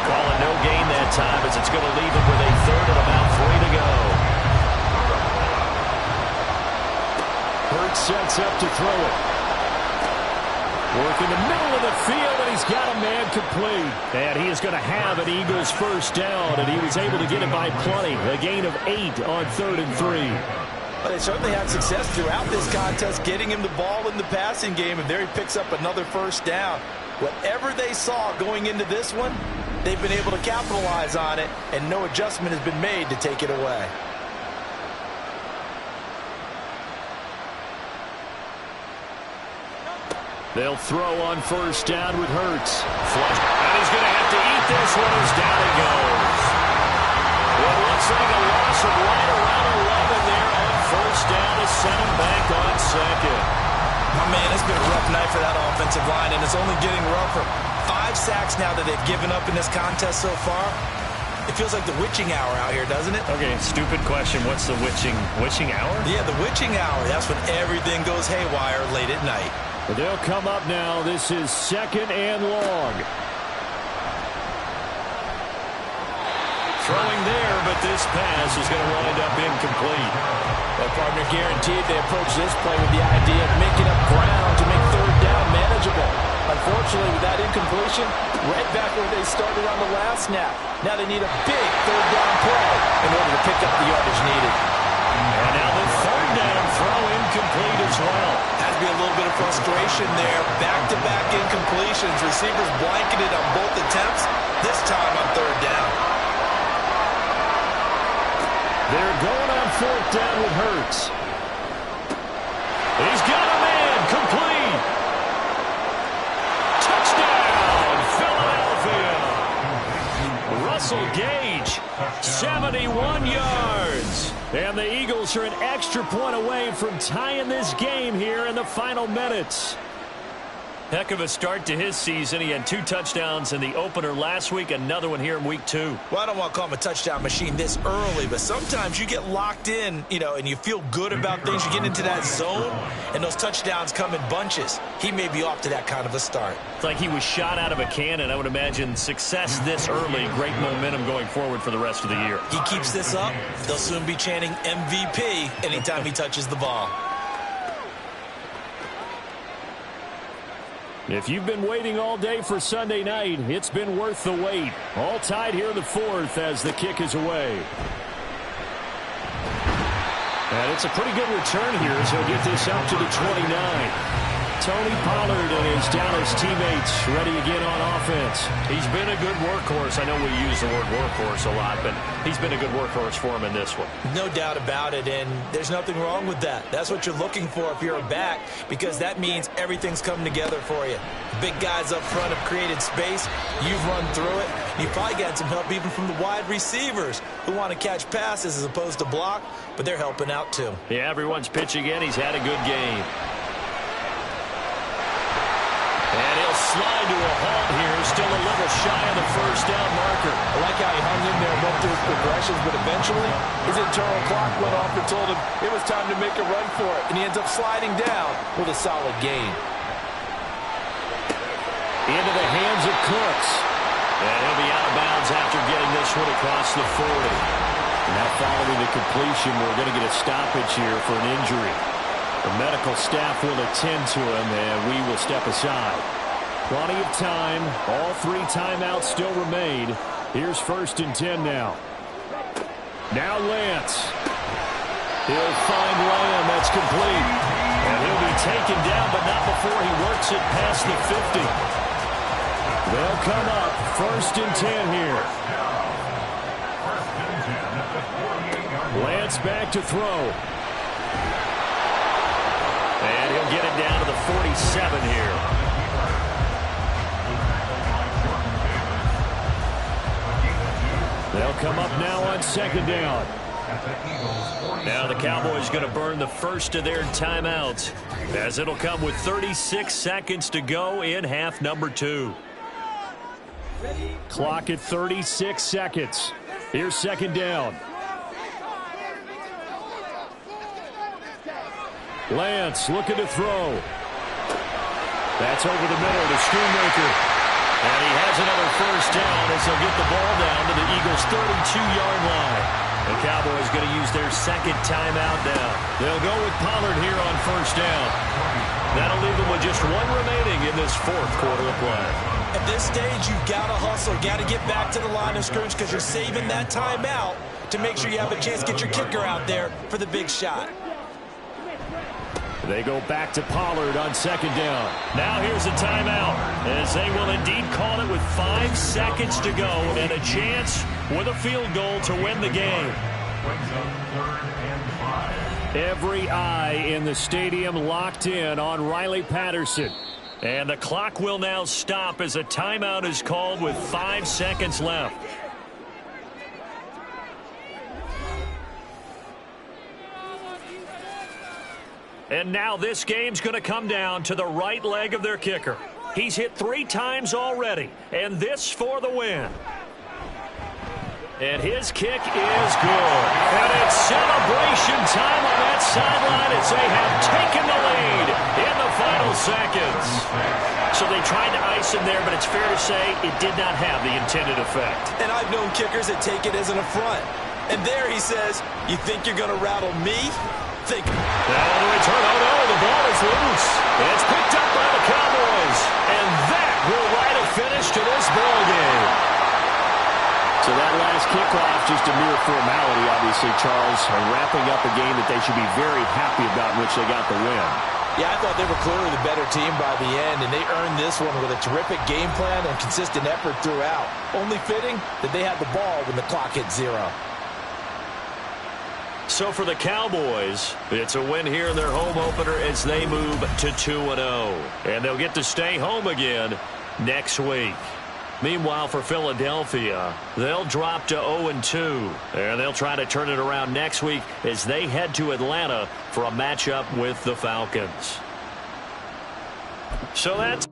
Calling no gain that time as it's going to leave him with a 3rd and about 3 to go. Hurts sets up to throw it. Work in the middle of the field, and he's got a man complete. And he is going to have an Eagles first down, and he was able to get it by plenty. A gain of 8 on 3rd and 3. But they certainly had success throughout this contest, getting him the ball in the passing game, and there he picks up another first down. Whatever they saw going into this one, they've been able to capitalize on it, and no adjustment has been made to take it away. They'll throw on first down with Hurts. Flush. And he's going to have to eat this one as down he goes. Well, it looks like a loss of right around 11 there on first down to send him back on second. My man, it's been a rough night for that offensive line, and it's only getting rougher. 5 sacks now that they've given up in this contest so far. It feels like the witching hour out here, doesn't it? Okay, stupid question. What's the witching hour? Yeah, the witching hour. That's when everything goes haywire late at night. They'll come up now. This is 2nd and long. Throwing there, but this pass is going to wind up incomplete. Well, partner, guaranteed they approach this play with the idea of making up ground to make 3rd down manageable. Unfortunately, with that incompletion, right back where they started on the last snap. Now they need a big 3rd down play in order to pick up the yardage needed. And now the 3rd down throw incomplete as well. Has to be a little bit of frustration there. Back-to-back incompletions. Receivers blanketed on both attempts. This time on 3rd down. They're going on 4th down with Hurts. He's got a man. Complete. Touchdown, Philadelphia. Russell Gage, 71 yards. And the Eagles are an extra point away from tying this game here in the final minutes. Heck of a start to his season. He had 2 touchdowns in the opener last week, another one here in week 2. Well, I don't want to call him a touchdown machine this early, but sometimes you get locked in, and you feel good about things. You get into that zone, and those touchdowns come in bunches. He may be off to that kind of a start. It's like he was shot out of a cannon. I would imagine success this early, great momentum going forward for the rest of the year. He keeps this up, they'll soon be chanting MVP anytime he touches the ball. If you've been waiting all day for Sunday night, it's been worth the wait. All tied here in the 4th as the kick is away. And it's a pretty good return here as he'll get this up to the 29. Tony Pollard and his Dallas teammates ready again on offense. He's been a good workhorse. I know we use the word workhorse a lot, but he's been a good workhorse for him in this one. No doubt about it, and there's nothing wrong with that. That's what you're looking for if you're a back, because that means everything's coming together for you. Big guys up front have created space. You've run through it. You've probably got some help even from the wide receivers who want to catch passes as opposed to block, but they're helping out too. Yeah, everyone's pitching in. He's had a good game. And he'll slide to a halt here. Still a little shy of the first down marker. I like how he hung in there and went through his progressions, but eventually his internal clock went off and told him it was time to make a run for it. And he ends up sliding down with a solid gain. Into the hands of Cooks. And he'll be out of bounds after getting this one across the 40. Now following the completion, we're going to get a stoppage here for an injury. The medical staff will attend to him, and we will step aside. Plenty of time. All 3 timeouts still remain. Here's 1st and 10 now. Now Lance. He'll find Lamb. That's complete. And he'll be taken down, but not before he works it past the 50. They'll come up 1st and 10 here. Lance back to throw. And he'll get it down to the 47 here. They'll come up now on 2nd down. Now the Cowboys going to burn the first of their timeouts, as it'll come with 36 seconds to go in half number 2. Clock at 36 seconds. Here's 2nd down. Lance looking to throw. That's over the middle to Schoonmaker. And he has another first down as he'll get the ball down to the Eagles' 32-yard line. The Cowboys going to use their 2nd timeout now. They'll go with Pollard here on 1st down. That'll leave them with just 1 remaining in this 4th quarter of play. At this stage, you've got to hustle, got to get back to the line of scrimmage because you're saving that timeout to make sure you have a chance to get your kicker out there for the big shot. They go back to Pollard on second down. Now here's a timeout, as they will indeed call it with 5 seconds to go and a chance with a field goal to win the game. Brings up 3rd and 5. Every eye in the stadium locked in on Riley Patterson. And the clock will now stop as a timeout is called with 5 seconds left. And now this game's going to come down to the right leg of their kicker. He's hit 3 times already, and this for the win. And his kick is good. And it's celebration time on that sideline as they have taken the lead in the final seconds. So they tried to ice him there, but it's fair to say it did not have the intended effect. And I've known kickers that take it as an affront. And there he says, you think you're going to rattle me? Think. Now on the return, oh no, the ball is loose. And it's picked up by the Cowboys. And that will write a finish to this ball game. So that last kickoff, just a mere formality, obviously, Charles, wrapping up a game that they should be very happy about in which they got the win. Yeah, I thought they were clearly the better team by the end, and they earned this one with a terrific game plan and consistent effort throughout. Only fitting that they had the ball when the clock hit 0. So for the Cowboys, it's a win here in their home opener as they move to 2-0. And they'll get to stay home again next week. Meanwhile, for Philadelphia, they'll drop to 0-2. And they'll try to turn it around next week as they head to Atlanta for a matchup with the Falcons. So that's